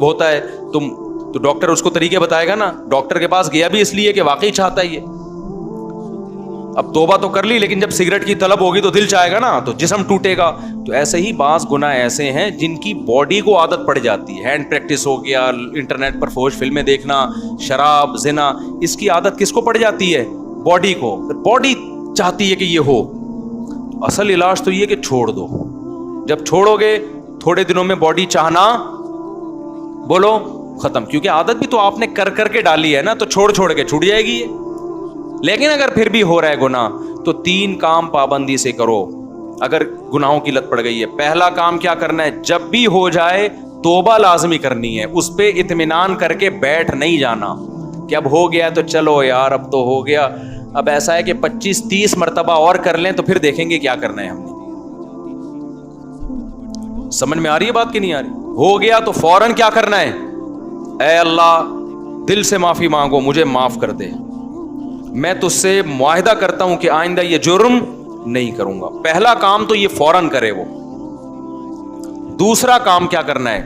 होता है, तो डॉक्टर उसको तरीके बताएगा ना। डॉक्टर के पास गया भी इसलिए कि वाकई चाहता है ये। अब तौबा तो कर ली, लेकिन जब सिगरेट की तलब होगी तो दिल चाहेगा ना, तो जिस्म टूटेगा। तो ऐसे ही बास गुनाह ऐसे हैं जिनकी बॉडी को आदत पड़ जाती है। हैंड प्रैक्टिस हो गया, इंटरनेट पर फौज फिल्में देखना, शराब, जिना, इसकी आदत किसको पड़ जाती है? बॉडी को। बॉडी चाहती है कि ये हो। असल इलाज तो ये कि छोड़ दो। जब छोड़ोगे थोड़े दिनों में बॉडी चाहना, बोलो, खत्म। क्योंकि आदत भी तो आपने कर करके डाली है ना, तो छोड़ छोड़ के छूट जाएगी ये। लेकिन अगर फिर भी हो रहा है गुनाह तो 3 काम पाबंदी से करो। अगर गुनाहों की लत पड़ गई है, पहला काम क्या करना है? जब भी हो जाए तौबा लाजमी करनी है। उस पे इत्मीनान करके बैठ नहीं जाना कि अब हो गया तो चलो यार अब तो हो गया। अब ऐसा है कि 25-30 मरतबा और कर लें तो फिर देखेंगे क्या करना है हमने। समझ में आ रही है बात कि नहीं आ रही? हो गया तो फौरन क्या करना है? ऐ अल्लाह, दिल से माफी मांगो, मुझे माफ कर दे। मैं तुझसे मुआहिदा करता हूं कि आइंदा ये जुर्म नहीं करूंगा। पहला काम तो ये फौरन करे वो। दूसरा काम क्या करना है?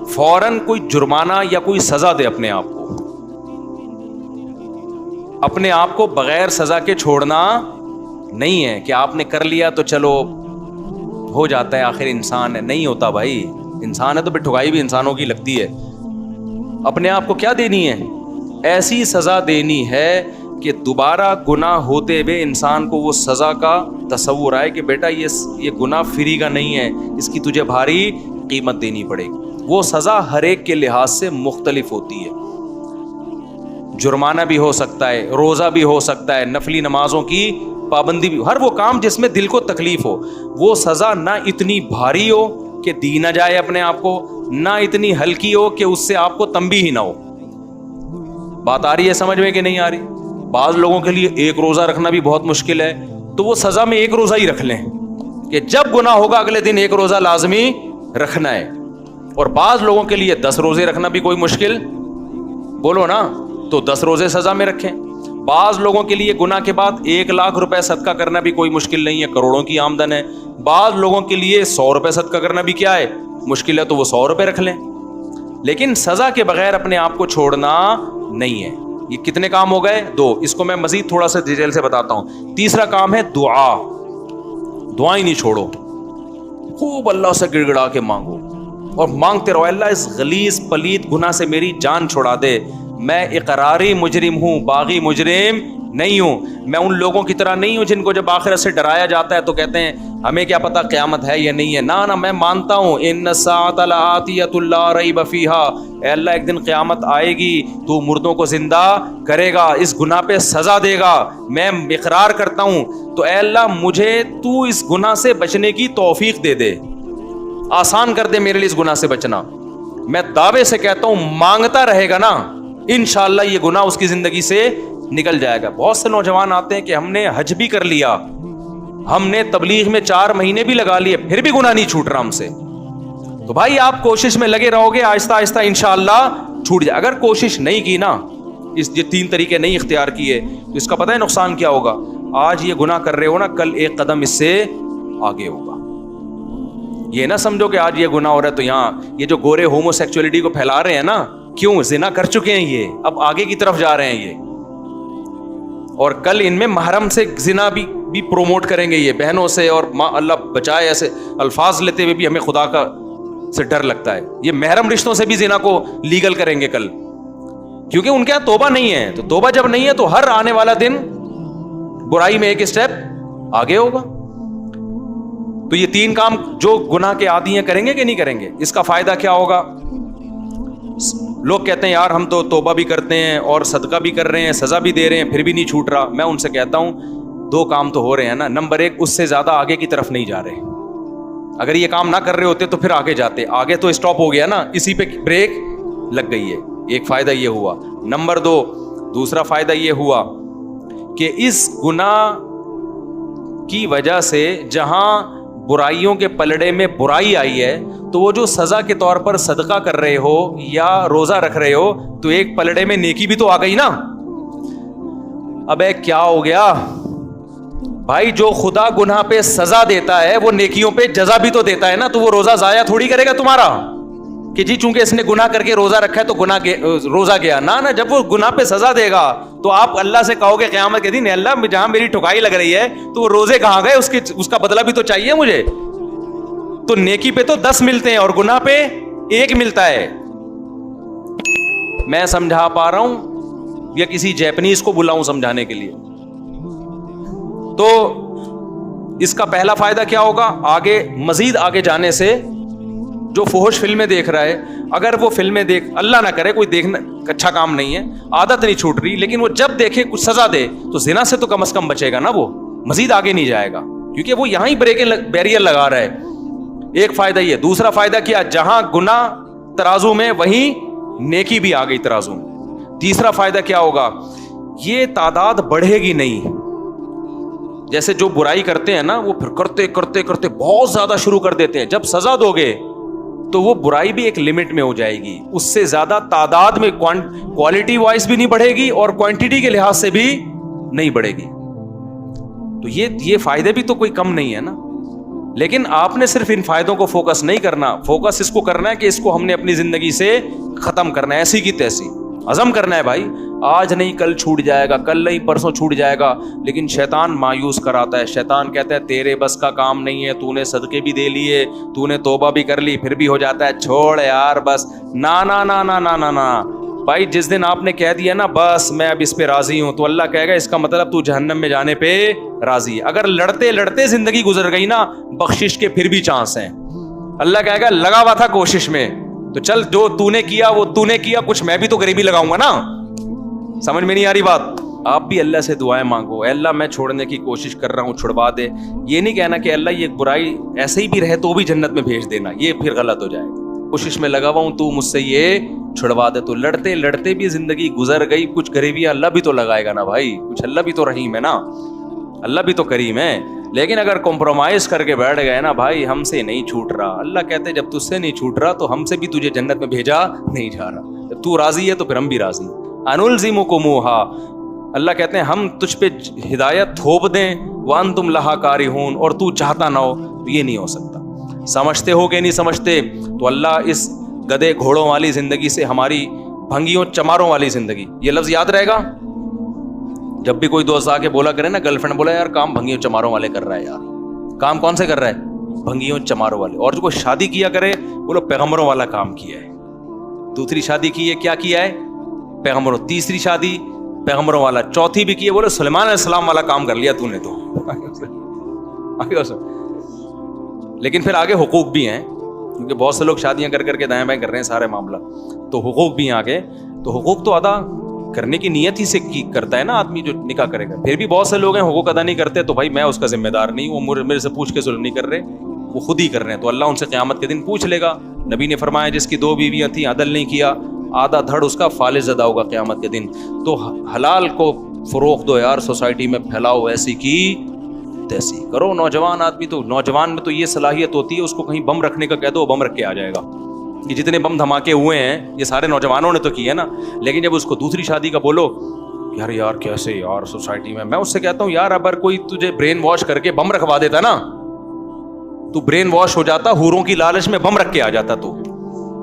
फौरन कोई जुर्माना या कोई सजा दे अपने आप को। अपने आप को बगैर सजा के छोड़ना नहीं है कि आपने कर लिया तो चलो हो जाता है, आखिर इंसान है। नहीं होता भाई, इंसान है तो ठुकाई भी इंसानों की लगती है। अपने आप को क्या देनी है? ऐसी सजा देनी है कि दोबारा गुनाह होते हुए इंसान को वो सजा का तसव्वुर आए कि बेटा ये गुनाह फ्री का नहीं है, इसकी तुझे भारी कीमत देनी पड़ेगी। वो सजा हर एक के लिहाज से मुख्तलिफ होती है। जुर्माना भी हो सकता है, रोज़ा भी हो सकता है, नफली नमाजों की पाबंदी भी, हर वो काम जिसमें दिल को तकलीफ हो। वो सज़ा ना इतनी भारी हो कि दी ना जाए अपने आप को, ना इतनी हल्की हो कि उससे आपको तंबी ही ना हो। बात आ रही है समझ में कि नहीं आ रही? बाज लोगों के लिए एक रोजा रखना भी बहुत मुश्किल है, तो वो सजा में एक रोजा ही रख लें कि जब गुनाह होगा अगले दिन एक रोजा लाजमी रखना है। और बाज लोगों के लिए 10 रोजे रखना भी कोई मुश्किल, बोलो ना, तो 10 रोजे सजा में रखें। बाज लोगों के लिए गुनाह के बाद 1 लाख रुपए सदका करना भी कोई मुश्किल नहीं है, करोड़ों की आमदन है। बाज लोगों के लिए 100 रुपए सदका करना भी क्या है, मुश्किल है, तो वो 100 रुपए रख लें। लेकिन सजा के बगैर अपने आप को छोड़ना नहीं है। ये कितने काम हो गए? 2। इसको मैं मजीद थोड़ा सा डिटेल से बताता हूं। तीसरा काम है दुआ। दुआ ही नहीं छोड़ो, खूब अल्लाह से गिड़गिड़ा के मांगो और मांगते रहो, अल्लाह इस गलीज पलीद गुनाह से मेरी जान छुड़ा दे। मैं इकरारी मुजरिम हूं, बागी मुजरिम नहीं हूं। मैं उन लोगों की तरह नहीं हूं जिनको जब आखिरत से डराया जाता है तो कहते हैं हमें क्या पता क़यामत है या नहीं है। ना ना, मैं मानता हूं इन्न साअत लआतियतुल ला रैब फीहा, अल्लाह एक दिन क़यामत आएगी, तू मुर्दों को जिंदा करेगा, इस गुनाह पे सजा देगा, मैं इकरार करता हूं। तो अल्लाह मुझे तू इस गुनाह से बचने की तौफीक दे दे, आसान कर दे मेरे लिए इस गुनाह से बचना। मैं दावे से कहता हूं मांगता रहेगा ना, इंशाअल्लाह ये गुनाह उसकी जिंदगी से निकल जाएगा। बहुत से नौजवान आते हैं कि हमने हज भी कर लिया, हमने तबलीग में 4 महीने भी लगा लिए, फिर भी गुनाह नहीं छूट रहा हमसे। तो भाई आप कोशिश में लगे रहोगे, आहिस्ता आहिस्ता इंशाअल्लाह छूट जाए। अगर कोशिश नहीं की ना, ये 3 तरीके नहीं इख्तियार किए, तो इसका पता है नुकसान क्या होगा? आज ये गुनाह कर रहे हो ना, कल एक कदम इससे आगे होगा। ये ना समझो कि आज ये गुनाह हो रहा है तो यहाँ ये जो गोरे होमोसेक्सुअलिटी को फैला रहे हैं ना, क्यों? जिना कर चुके हैं ये, अब आगे की तरफ जा रहे हैं ये, और कल इनमें महरम से जिना भी प्रोमोट करेंगे ये, बहनों से। और अल्लाह बचाए, ऐसे अल्फाज लेते हुए भी हमें खुदा का से डर लगता है। ये महरम रिश्तों से भी जिना को लीगल करेंगे कल, क्योंकि उनके यहाँ तौबा नहीं है। तो तौबा जब नहीं है तो हर आने वाला दिन बुराई में एक स्टेप आगे होगा। तो ये 3 काम जो गुनाह के आदी हैं करेंगे कि नहीं करेंगे? इसका फायदा क्या होगा? लोग कहते हैं यार हम तो तौबा भी करते हैं और सदका भी कर रहे हैं, सजा भी दे रहे हैं, फिर भी नहीं छूट रहा। मैं उनसे कहता हूं 2 काम तो हो रहे हैं ना। नंबर 1, उससे ज्यादा आगे की तरफ नहीं जा रहे। अगर ये काम ना कर रहे होते तो फिर आगे जाते, आगे तो स्टॉप हो गया ना, इसी पे ब्रेक लग गई है। एक फायदा ये हुआ। नंबर 2, दूसरा फायदा ये हुआ कि इस गुनाह की वजह से जहां बुराइयों के पलड़े में बुराई आई है, तो वो जो सजा के तौर पर सदका कर रहे हो या रोजा रख रहे हो, तो एक पलड़े में नेकी भी तो आ गई ना। अबे क्या हो गया भाई? जो खुदा गुनाह पे सजा देता है वो नेकियों पे जजा भी तो देता है ना। तो वो रोजा जाया थोड़ी करेगा तुम्हारा कि जी चूंकि इसने गुनाह करके रोजा रखा है तो रोजा गया ना। ना, जब वो गुनाह पे सजा देगा तो आप अल्लाह से कहोगे क़यामत के दिन, अल्लाह जहां मेरी ठुकाई लग रही है तो वो रोजे कहां गए? उसका बदला भी तो चाहिए मुझे। तो नेकी पे तो 10 मिलते हैं और गुनाह पे 1 मिलता है। मैं समझा पा रहा हूं या किसी जैपनीज को बुलाऊं समझाने के लिए? तो इसका पहला फायदा क्या होगा? आगे मजीद आगे जाने से जो फुहश फिल्में देख रहा है, अगर वो फिल्में देख, अल्लाह ना करे कोई देखना अच्छा काम नहीं है, आदत नहीं छूट रही, लेकिन वो जब देखे कुछ सजा दे तो जिना से तो कम से कम बचेगा ना, वो मजीद आगे नहीं जाएगा, क्योंकि वो यहां ही बैरियर लगा रहा है। एक फायदा ये। दूसरा फायदा क्या? जहां गुनाह तराजू में वहीं नेकी भी आ गई तराजू में। तीसरा फायदा क्या होगा? ये तादाद बढ़ेगी नहीं। जैसे जो बुराई करते हैं ना, वो फिर करते करते करते बहुत ज्यादा शुरू कर देते हैं। जब सजा दोगे तो वो बुराई भी एक लिमिट में हो जाएगी, उससे ज्यादा तादाद में क्वालिटी वाइज भी नहीं बढ़ेगी और क्वांटिटी के लिहाज से भी नहीं बढ़ेगी। तो ये फायदे भी तो कोई कम नहीं है ना। लेकिन आपने सिर्फ इन फायदों को फोकस नहीं करना, फोकस इसको करना है कि इसको हमने अपनी जिंदगी से खत्म करना है, ऐसी की तैसी अज़म करना है। भाई आज नहीं कल छूट जाएगा, कल नहीं परसों छूट जाएगा। लेकिन शैतान मायूस कराता है। शैतान कहता है तेरे बस का काम नहीं है, तूने सदके भी दे लिए, तूने तौबा भी कर ली, फिर भी हो जाता है छोड़ यार बस। ना ना ना ना ना ना ना भाई, जिस दिन आपने कह दिया ना बस मैं अब इस पे राजी हूं, तो अल्लाह कहेगा इसका मतलब तू जहन्नम में जाने पे राजी है। अगर लड़ते लड़ते जिंदगी गुजर गई ना, बख्शिश के फिर भी चांस हैं। अल्लाह कहेगा लगा हुआ था कोशिश में, तो चल जो तूने किया वो तूने किया, कुछ मैं भी तो गरीबी लगाऊंगा ना। समझ में नहीं आ रही बात? आप भी अल्लाह से दुआएं मांगो, अल्लाह मैं छोड़ने की कोशिश कर रहा हूँ, छुड़वा दे। ये नहीं कहना कि अल्लाह ये बुराई ऐसे ही भी रहे तो भी जन्नत में भेज देना, ये फिर गलत हो जाएगा। कोशिश में लगा हुआ हूँ, तू मुझसे ये छुड़वा दे। तो लड़ते लड़ते भी जिंदगी गुजर गई, कुछ गरीबियां अल्लाह भी तो लगाएगा ना भाई, कुछ अल्लाह भी तो रहीम है ना, अल्लाह भी तो करीम है। लेकिन अगर कॉम्प्रोमाइज करके बैठ गए ना भाई, हमसे नहीं छूट रहा, अल्लाह कहते हैं जब तुझसे नहीं छूट रहा तो हमसे भी तुझे जन्नत में भेजा नहीं जा रहा। जब तू राजी है तो फिर हम भी राजी। अनुलज़िमुकुमुहा, अल्लाह कहते हैं हम तुझ पे हिदायत थोप दें, वान तुम लहा कारिहून, और तू चाहता ना हो, तो ये नहीं हो सकता। समझते हो कि नहीं समझते, तो अल्लाह इस गधे घोड़ों वाली जिंदगी से हमारी भंगियों चमारों वाली जिंदगी, ये लफ्ज याद रहेगा। जब भी कोई दोस्त आके बोला करे ना, गर्लफ्रेंड बोला यार काम भंगियों चमारों वाले कर रहा है, यार काम कौन से कर रहा है, भंगियों चमारों वाले। और जो कोई शादी किया करे बोलो पैगंबरों वाला काम किया है। दूसरी शादी की है, क्या किया है, पैगंबरों। तीसरी शादी पैगंबरों वाला, चौथी भी की है, बोले सुलेमान अलैहिस्सलाम वाला काम कर लिया तूने तो। लेकिन फिर आगे हुकूक भी हैं, क्योंकि बहुत से लोग शादियां कर करके दाएं बाएं कर रहे हैं सारे मामला, तो हुकूक भी हैं आगे। तो हुकूक तो अदा करने की नियत ही से करता है ना आदमी जो निकाह करेगा। फिर भी बहुत से लोग हैं हुकूक अदा नहीं करते, तो भाई मैं उसका जिम्मेदार नहीं हूँ, मेरे से पूछ के जुल्म नहीं कर रहे, वो खुद ही कर रहे हैं, तो अल्लाह उनसे क़यामत के दिन पूछ लेगा। नबी ने फरमाया जिसकी 2 बीवियां थी, अदल नहीं किया, आधा धड़ उसका फालिज अदा होगा क़यामत के दिन। तो हलाल को फरोख दो यार, सोसाइटी में फैलाओ, ऐसी की तैसी करो। नौजवान आदमी तो, नौजवान में तो ये सलाहियत होती है, उसको कहीं बम रखने का कह दो, बम रख के आ जाएगा। ये जितने बम धमाके हुए हैं ये सारे नौजवानों ने तो किए है ना। लेकिन जब उसको दूसरी शादी का बोलो, यार कैसे यार सोसाइटी में, मैं उससे कहता हूँ यार अगर कोई तुझे ब्रेन वॉश करके बम रखवा देता ना, तू ब्रेन वॉश हो जाता, हूरों की लालच में बम रख के आ जाता। तू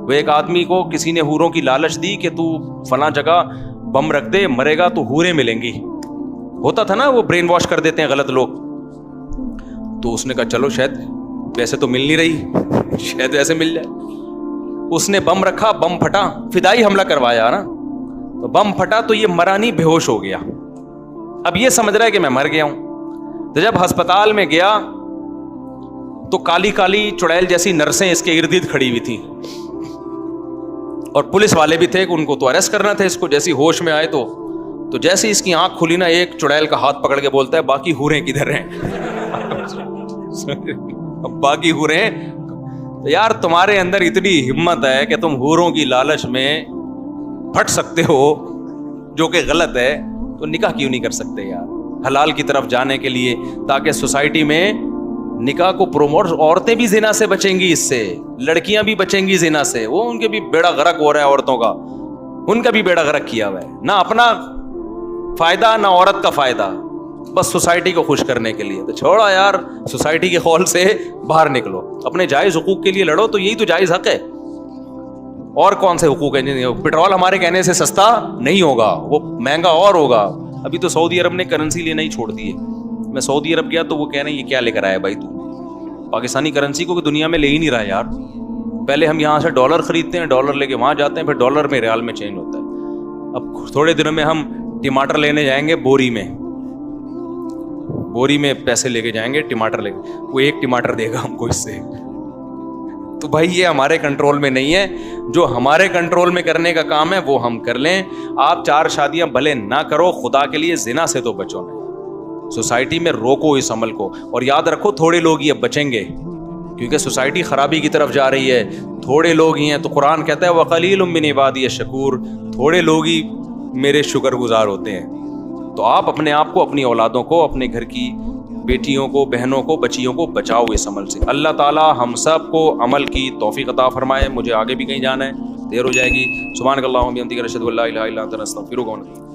वो एक आदमी को किसी ने हूरों की लालच दी कि तू फलां जगह बम रख दे, मरेगा तो हूरें मिलेंगी, होता था ना, वो ब्रेन वॉश कर देते हैं गलत लोग। तो उसने कहा चलो शायद वैसे तो मिल नहीं रही, शायद वैसे मिल जाए। उसने बम रखा, बम फटा, फिदाई हमला करवाया ना, तो बम फटा तो ये मरा नहीं, बेहोश हो गया। अब ये समझ रहा है कि मैं मर गया हूं। तो जब अस्पताल में गया तो काली काली चुड़ैल जैसी नर्सें इसके इर्द गिर्द खड़ी हुई थी, और पुलिस वाले भी थे कि उनको तो अरेस्ट करना था इसको। जैसी होश में आए तो जैसे इसकी आंख खुली ना, एक चुड़ैल का हाथ पकड़ के बोलता है बाकी हूरें किधर हैं। बाकी हूरें, तो यार तुम्हारे अंदर इतनी हिम्मत है कि तुम हूरों की लालच में फट सकते हो, जो कि गलत है, तो निकाह क्यों नहीं कर सकते यार हलाल की तरफ जाने के लिए, ताकि सोसाइटी में निकाह को प्रोमोट। औरतें भी जिना से बचेंगी, इससे लड़कियां भी बचेंगी जिना से। वो उनके भी बेड़ा गर्क हो रहा है औरतों का, उनका भी बेड़ा गर्क किया हुआ है, ना अपना फायदा ना औरत का फायदा, बस सोसाइटी को खुश करने के लिए। तो छोड़ो यार, सोसाइटी के खौल से बाहर निकलो, अपने जायज हुकूक के लिए लड़ो, तो यही तो जायज हक है। और कौन से हुकूक है? पेट्रोल हमारे कहने से सस्ता नहीं होगा, वो महंगा और होगा। अभी तो सऊदी अरब ने करेंसी लेना ही छोड़ दी है। मैं सऊदी अरब गया तो वो कह रहे हैं ये क्या लेकर आया भाई तू, पाकिस्तानी करेंसी को दुनिया में ले ही नहीं रहा यार। पहले हम यहाँ से डॉलर खरीदते हैं, डॉलर लेके वहां जाते हैं, फिर डॉलर में रियाल में चेंज होता है। अब थोड़े दिनों में हम टमाटर लेने जाएंगे, बोरी में पैसे लेके जाएंगे टमाटर लेके, वो एक टमाटर देगा हमको इससे। तो भाई ये हमारे कंट्रोल में नहीं है। जो हमारे कंट्रोल में करने का काम है वो हम कर लें। आप 4 शादियां भले ना करो, खुदा के लिए जिना से तो बचो ना। सोसाइटी में रोको इस अमल को, और याद रखो थोड़े लोग ही अब बचेंगे, क्योंकि सोसाइटी खराबी की तरफ जा रही है। थोड़े लोग ही हैं, तो कुरान कहता है वक़लीलुम मिन इबादी अश-शकूर, थोड़े लोग ही मेरे शुक्रगुजार होते हैं। तो आप अपने आप को, अपनी औलादों को, अपने घर की बेटियों को, बहनों को, बच्चियों को बचाओ इस अमल से। अल्लाह ताला हम सब को अमल की तौफीक अता फरमाए। मुझे आगे भी कहीं जाना है, देर हो जाएगी। सुब्हानकल्लाह व बिहम्दिका अशहदु अल्ला इलाहा इल्ला अंता अस्तगफिरुका व अतूबु इलैक।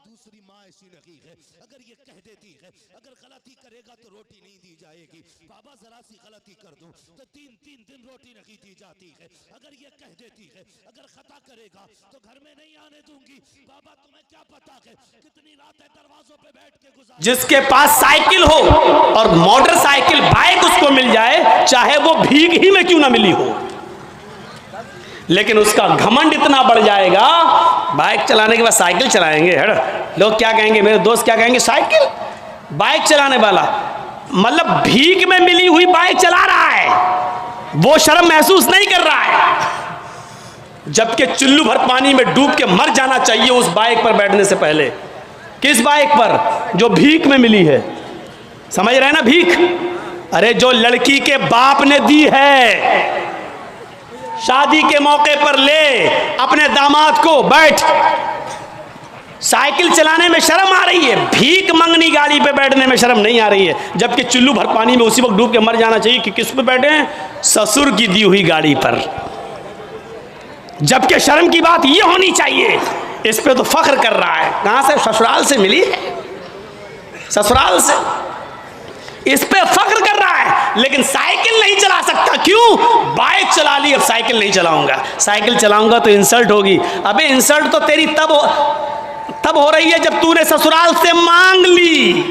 दूसरी माँ ऐसी लगी है, अगर ये कह देती है अगर गलती करेगा तो रोटी नहीं दी जाएगी, बाबा जरा सी गलती कर दूं तो 3-3 दिन रोटी नहीं दी जाती है। अगर ये कह देती है अगर खता करेगा तो घर में नहीं आने दूंगी, बाबा तुम्हें क्या पता है कितनी रातें दरवाजों पे बैठ के गुजार। जिसके पास साइकिल हो और मोटरसाइकिल बाइक उसको मिल जाए, चाहे वो भीग ही में क्यों ना मिली हो, लेकिन उसका घमंड इतना बढ़ जाएगा, बाइक चलाने के बाद साइकिल चलाएंगे। लोग क्या कहेंगे, मेरे दोस्त क्या कहेंगे, साइकिल बाइक चलाने वाला, मतलब भीख में मिली हुई बाइक चला रहा है, वो शर्म महसूस नहीं कर रहा है। जबकि चुल्लू भर पानी में डूब के मर जाना चाहिए उस बाइक पर बैठने से पहले। किस बाइक पर? जो भीख में मिली है। समझ रहे हैं ना भीख? अरे जो लड़की के बाप ने दी है, शादी के मौके पर ले अपने दामाद को, बैठ। साइकिल चलाने में शर्म आ रही है, भीख मंगनी गाड़ी पे बैठने में शर्म नहीं आ रही है। जबकि चुल्लू भर पानी में उसी वक्त डूब के मर जाना चाहिए कि किस पे बैठे हैं? ससुर की दी हुई गाड़ी पर। जबकि शर्म की बात ये होनी चाहिए, इस पे तो फख्र कर रहा है। कहां से? ससुराल से मिली है, ससुराल से, इस पे फख्र कर रहा है। लेकिन साइकिल नहीं चला सकता, क्यों? बाइक चला ली, अब साइकिल नहीं चलाऊंगा। साइकिल चलाऊंगा तो इंसल्ट होगी। अबे इंसल्ट तो तेरी तब हो रही है जब तूने ससुराल से मांग ली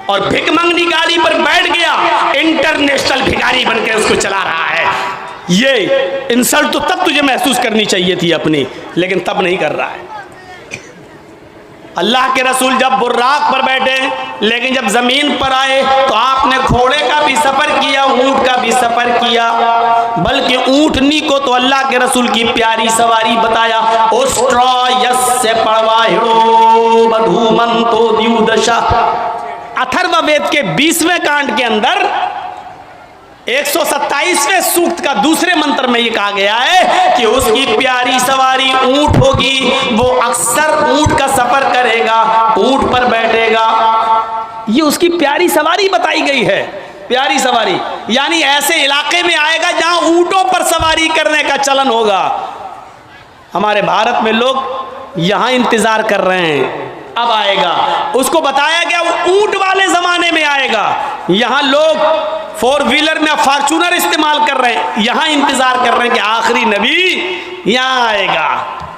और भिख मंगनी गाड़ी पर बैठ गया, इंटरनेशनल भिखारी बनकर उसको चला रहा है। ये इंसल्ट तो तब तुझे महसूस करनी चाहिए थी अपनी, लेकिन तब नहीं कर रहा है। अल्लाह के रसूल जब बुर्राक पर बैठे, लेकिन जब जमीन पर आए तो आपने घोड़े का भी सफर किया, ऊंट का भी सफर किया, बल्कि ऊंटनी को तो अल्लाह के रसूल की प्यारी सवारी बताया। अथर्ववेद के 20वें कांड के अंदर 127वें सूक्त का दूसरे मंत्र में ये कहा गया है कि उसकी प्यारी सवारी ऊंट होगी, वो अक्सर ऊंट का सफर करेगा, ऊंट पर बैठेगा। ये उसकी प्यारी सवारी बताई गई है, प्यारी सवारी, यानी ऐसे इलाके में आएगा जहां ऊंटों पर सवारी करने का चलन होगा। हमारे भारत में लोग यहां इंतजार कर रहे हैं, अब आएगा। उसको बताया गया वो ऊंट वाले जमाने में आएगा। यहां लोग 4 व्हीलर में फॉर्च्यूनर इस्तेमाल कर रहे हैं, यहां इंतजार कर रहे हैं कि आखिरी नबी यहां आएगा,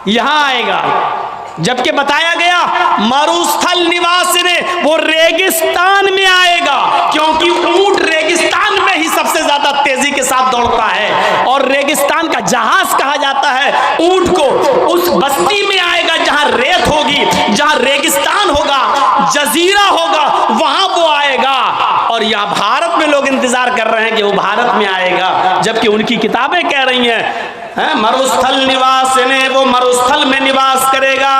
यहां आएगा। जबकि बताया गया मरुस्थल निवास ने, वो रेगिस्तान में आएगा, क्योंकि ऊंट रेगिस्तान में ही सबसे ज्यादा तेजी के साथ दौड़ता है। और रेगिस्तान का जहाज कहा जाता है ऊंट को। उस बस्ती में आएगा जहां रेत होगी, जहां रेगिस्तान होगा, जजीरा होगा, वहां वो आएगा। और यहाँ भारत में लोग इंतजार कर रहे हैं कि वो भारत में आएगा, जबकि उनकी किताबें कह रही हैं मरुस्थल निवास ने, वो मरुस्थल में निवास करेगा,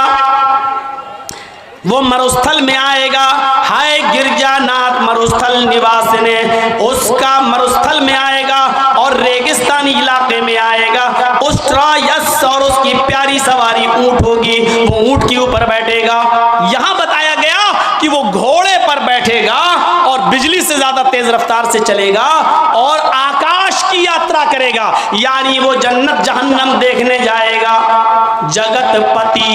वो मरुस्थल में आएगा। हाय गिरजानाथ मरुस्थल निवास ने, उसका मरुस्थल में आएगा और रेगिस्तानी इलाके में आएगा। उस्ट्रायस और उसकी प्यारी सवारी ऊंट होगी, वो ऊंट के ऊपर बैठेगा। यहां बताया गया कि वो घोड़े पर बैठेगा और बिजली से ज्यादा तेज रफ्तार से चलेगा और आकाश की यात्रा करेगा, यानी वो जन्नत जहन्नम देखने जाएगा। जगतपति,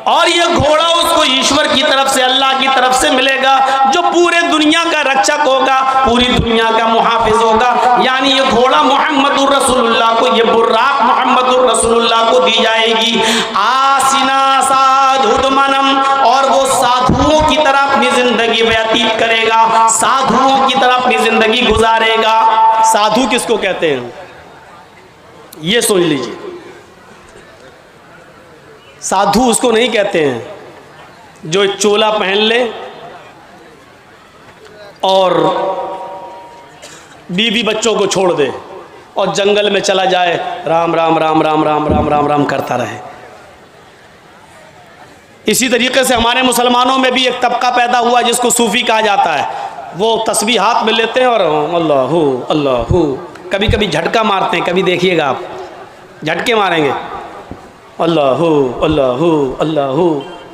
और ये घोड़ा उसको ईश्वर की तरफ से, अल्लाह की तरफ से मिलेगा, जो पूरे दुनिया का रक्षक होगा, पूरी दुनिया का मुहाफिज होगा। यानी ये घोड़ा मोहम्मदुर रसूलुल्लाह को, ये बुर्राक मोहम्मदुर रसूलुल्लाह को दी जाएगी। आसिना साधुमनम, और वो साधुओं की तरह अपनी जिंदगी व्यतीत करेगा, साधुओं की तरह अपनी जिंदगी गुजारेगा। साधु किसको कहते हैं ये सुन लीजिए। साधु उसको नहीं कहते हैं जो चोला पहन ले और बीवी बच्चों को छोड़ दे और जंगल में चला जाए, राम राम राम राम राम राम राम राम करता रहे। इसी तरीके से हमारे मुसलमानों में भी एक तबका पैदा हुआ जिसको सूफी कहा जाता है। वो तस्बीह हाथ में लेते हैं और अल्लाहू अल्लाहू, कभी कभी झटका मारते हैं, कभी देखिएगा आप झटके मारेंगे, अल्लाहू अल्लाहू अल्लाहू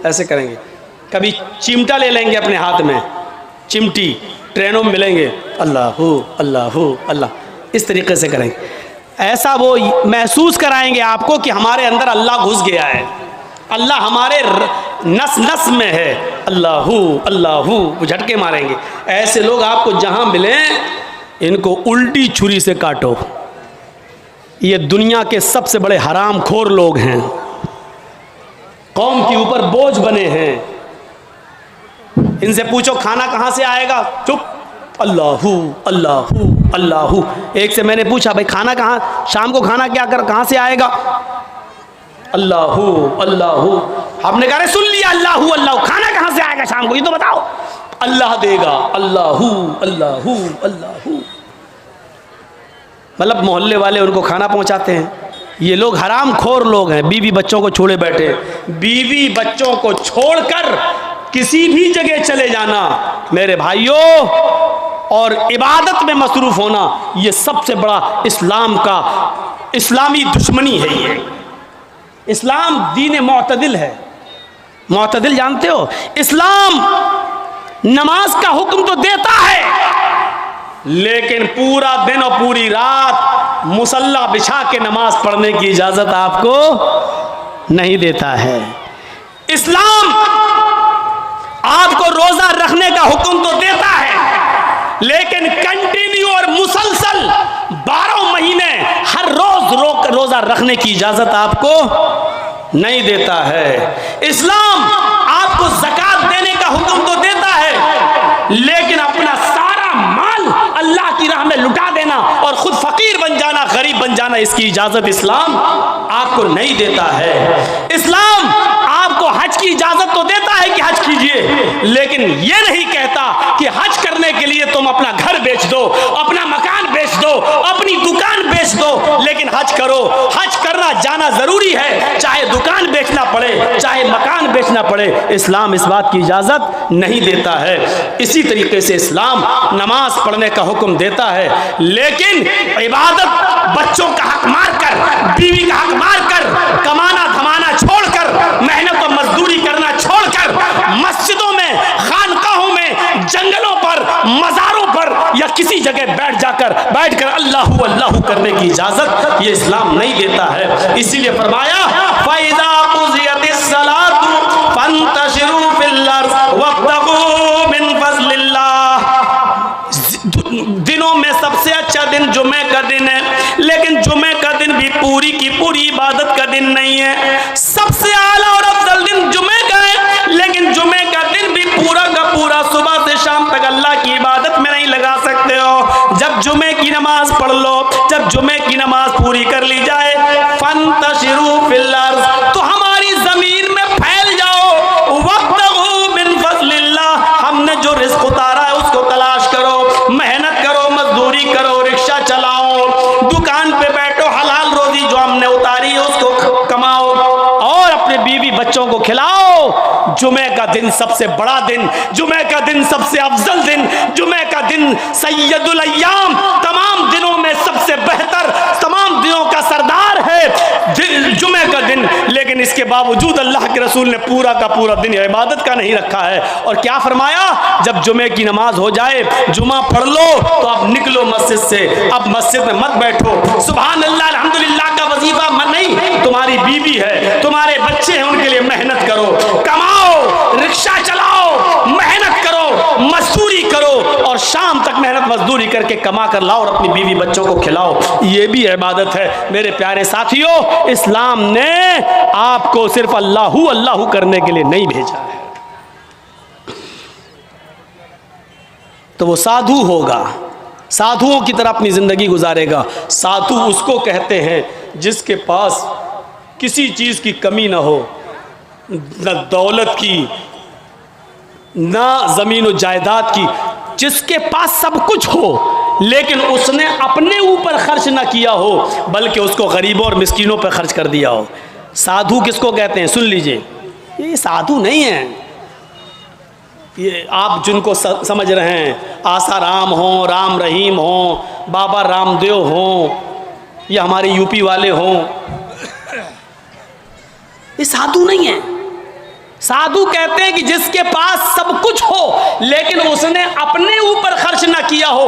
ऐसे करेंगे। कभी चिमटा ले लेंगे अपने हाथ में, चिमटी ट्रेनों में मिलेंगे, अल्लाहू अल्लाहू अल्लाह, इस तरीके से करेंगे। ऐसा वो महसूस कराएंगे आपको कि हमारे अंदर अल्लाह घुस गया है, अल्लाह हमारे नस नस में है, अल्लाहू अल्लाहू, वो झटके मारेंगे। ऐसे लोग आपको जहाँ मिलें इनको उल्टी छुरी से काटो। ये दुनिया के सबसे बड़े हराम खोर लोग हैं, कौम के ऊपर बोझ बने हैं। इनसे पूछो खाना कहाँ से आएगा, चुप, अल्लाहू अल्लाहू अल्लाहू। एक से मैंने पूछा भाई खाना कहाँ, शाम को खाना क्या कर, कहाँ से आएगा, अल्लाहू अल्लाहू। आपने कहा सुन लिया, अल्लाहू अल्लाहू, खाना कहाँ से आएगा शाम को ये तो बताओ, अल्लाह देगा, अल्लाहू अल्लाहू अल्लाहू। मतलब मोहल्ले वाले उनको खाना पहुंचाते हैं, ये लोग हराम खोर लोग हैं, बीवी बच्चों को छोड़े बैठे। बीवी बच्चों को छोड़कर किसी भी जगह चले जाना मेरे भाइयों, और इबादत में मसरूफ होना, ये सबसे बड़ा इस्लाम का इस्लामी दुश्मनी है। ये इस्लाम दीन मुअतदिल है। मुअतदिल जानते हो? इस्लाम नमाज का हुक्म तो देता है, लेकिन पूरा दिन और पूरी रात मुसल्ला बिछा के नमाज पढ़ने की इजाजत आपको नहीं देता है। इस्लाम आपको रोजा रखने का हुक्म तो देता है, लेकिन कंटिन्यू और मुसलसल 12 महीने हर रोज रोजा रखने की इजाजत आपको नहीं देता है। इस्लाम आपको ज़कात देने का हुक्म तो देता है, लेकिन अपना सारा माल अल्लाह की राह में लुटा देना और खुद फकीर बन जाना, गरीब बन जाना, इसकी इजाजत इस्लाम आपको नहीं देता है। इस्लाम आपको हज की इजाजत तो देता है कि हज कीजिए, लेकिन यह नहीं कहता कि हज करने के लिए तुम अपना घर बेच दो, अपना मकान बेच दो, अपनी दुकान बेच दो, लेकिन हज करो। हज करना जाना जरूरी है, चाहे दुकान बेचना पड़े, चाहे मकान बेचना पड़े, इस्लाम इस बात की इजाजत नहीं देता है। इसी तरीके से इस्लाम नमाज पढ़ने का हुक्म देता है, लेकिन इबादत बच्चों का हक मार कर, बीवी का हक मार कर, कमाना धमाना छोड़कर, मेहनत और मजदूरी करना छोड़कर, मस्जिदों में, खानकाहों में, जंगलों पर, मज़ारों पर या किसी जगह बैठकर अल्लाहू अल्लाहू करने की इजाजत ये इस्लाम नहीं देता है। इसीलिए फरमाया फ़इज़ा क़ुज़ियतिस सलातु फंतशिरू फिल अर्ज़ वब्तगू मिन फ़ज़लिल्लाह। दिनों में सबसे अच्छा दिन जुमे का दिन है, लेकिन जुमे का दिन भी पूरी की पूरी इबादत का दिन नहीं है। सबसे आला और अफजल दिन जुमे का है, लेकिन जुमे का दिन भी पूरा का पूरा सुबह से शाम तक अल्लाह की इबादत में नहीं लगा सकते हो। जब जुमे की नमाज पढ़ लो, जब जुमे की नमाज पूरी कर ली जाए, फंतशिरू फिल अर्ज़, तो हमारी जमीन में फैल जाओ, वब्तगू मिन फ़ज़लिल्लाह, हमने जो रिज़्क़ उतारा है उसको तलाश करो, मेहनत करो, मजदूरी करो, रिक्शा चलाओ, दुकान पे बैठो, हलाल रोजी जो हमने उतारी है उसको कमाओ और अपने बीवी बच्चों को खिलाओ। जुमे का दिन सबसे बड़ा दिन, जुमे का दिन सबसे अफजल दिन, जुमे का दिन सैयदुल अय्याम, तमाम दिनों में सबसे बेहतर, तमाम दिनों का सरदार है जुमे का दिन। लेकिन इसके बावजूद अल्लाह के रसूल ने पूरा का पूरा दिन इबादत का नहीं रखा है। और क्या फरमाया? जब जुमे की नमाज हो जाए, जुमा पढ़ लो, तो अब निकलो मस्जिद से, अब मस्जिद में मत बैठो। सुभान अल्लाह अल्हम्दुलिल्लाह का वजीफा नहीं, तुम्हारी बीवी है, तुम्हारे बच्चे हैं, उनके लिए मेहनत करो, कमाओ, रिक्शा चलाओ, मेहनत करो, मजदूरी करो और शाम तक मेहनत मजदूरी करके कमा कर लाओ और अपनी बीवी बच्चों को खिलाओ। ये भी इबादत है मेरे प्यारे साथियों। इस्लाम ने आपको सिर्फ अल्लाहू अल्लाहू करने के लिए नहीं भेजा है। तो वो साधु होगा, साधुओं की तरह अपनी जिंदगी गुजारेगा। साधु उसको कहते हैं जिसके पास किसी चीज की कमी ना हो, न दौलत की, ना जमीन और जायदाद की, जिसके पास सब कुछ हो, लेकिन उसने अपने ऊपर खर्च ना किया हो, बल्कि उसको गरीबों और मिस्कीनों पर खर्च कर दिया हो। साधु किसको कहते हैं? सुन लीजिए, ये साधु नहीं है। ये आप जिनको समझ रहे हैं, आसाराम हो, राम रहीम हो, बाबा रामदेव हो, या हमारे यूपी वाले हों, ये साधु नहीं है। साधु कहते हैं कि जिसके पास सब कुछ हो, लेकिन उसने अपने ऊपर खर्च ना किया हो,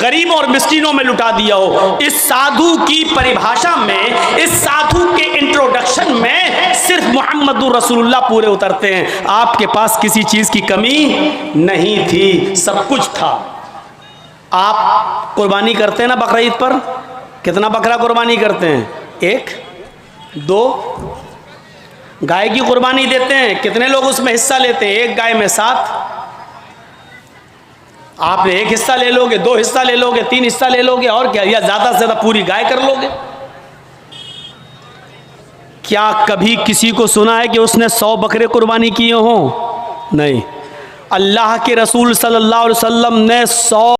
गरीबों और मिस्कीनों में लुटा दिया हो। इस साधु की परिभाषा में, इस साधु के इंट्रोडक्शन में सिर्फ मुहम्मदुर रसूलुल्लाह पूरे उतरते हैं। आपके पास किसी चीज की कमी नहीं थी, सब कुछ था। आप कुर्बानी करते हैं ना बकरा ईद पर? कितना बकरा कुर्बानी करते हैं? 1, 2? गाय की कुर्बानी देते हैं, कितने लोग उसमें हिस्सा लेते हैं? 1 गाय में 7। आपने 1 हिस्सा ले लोगे, 2 हिस्सा ले लोगे, 3 हिस्सा ले लोगे, और क्या, या ज्यादा से ज्यादा पूरी गाय कर लोगे। क्या कभी किसी को सुना है कि उसने 100 बकरे कुर्बानी किए हों? नहीं। अल्लाह के रसूल सल्लल्लाहु अलैहि वसल्लम ने 100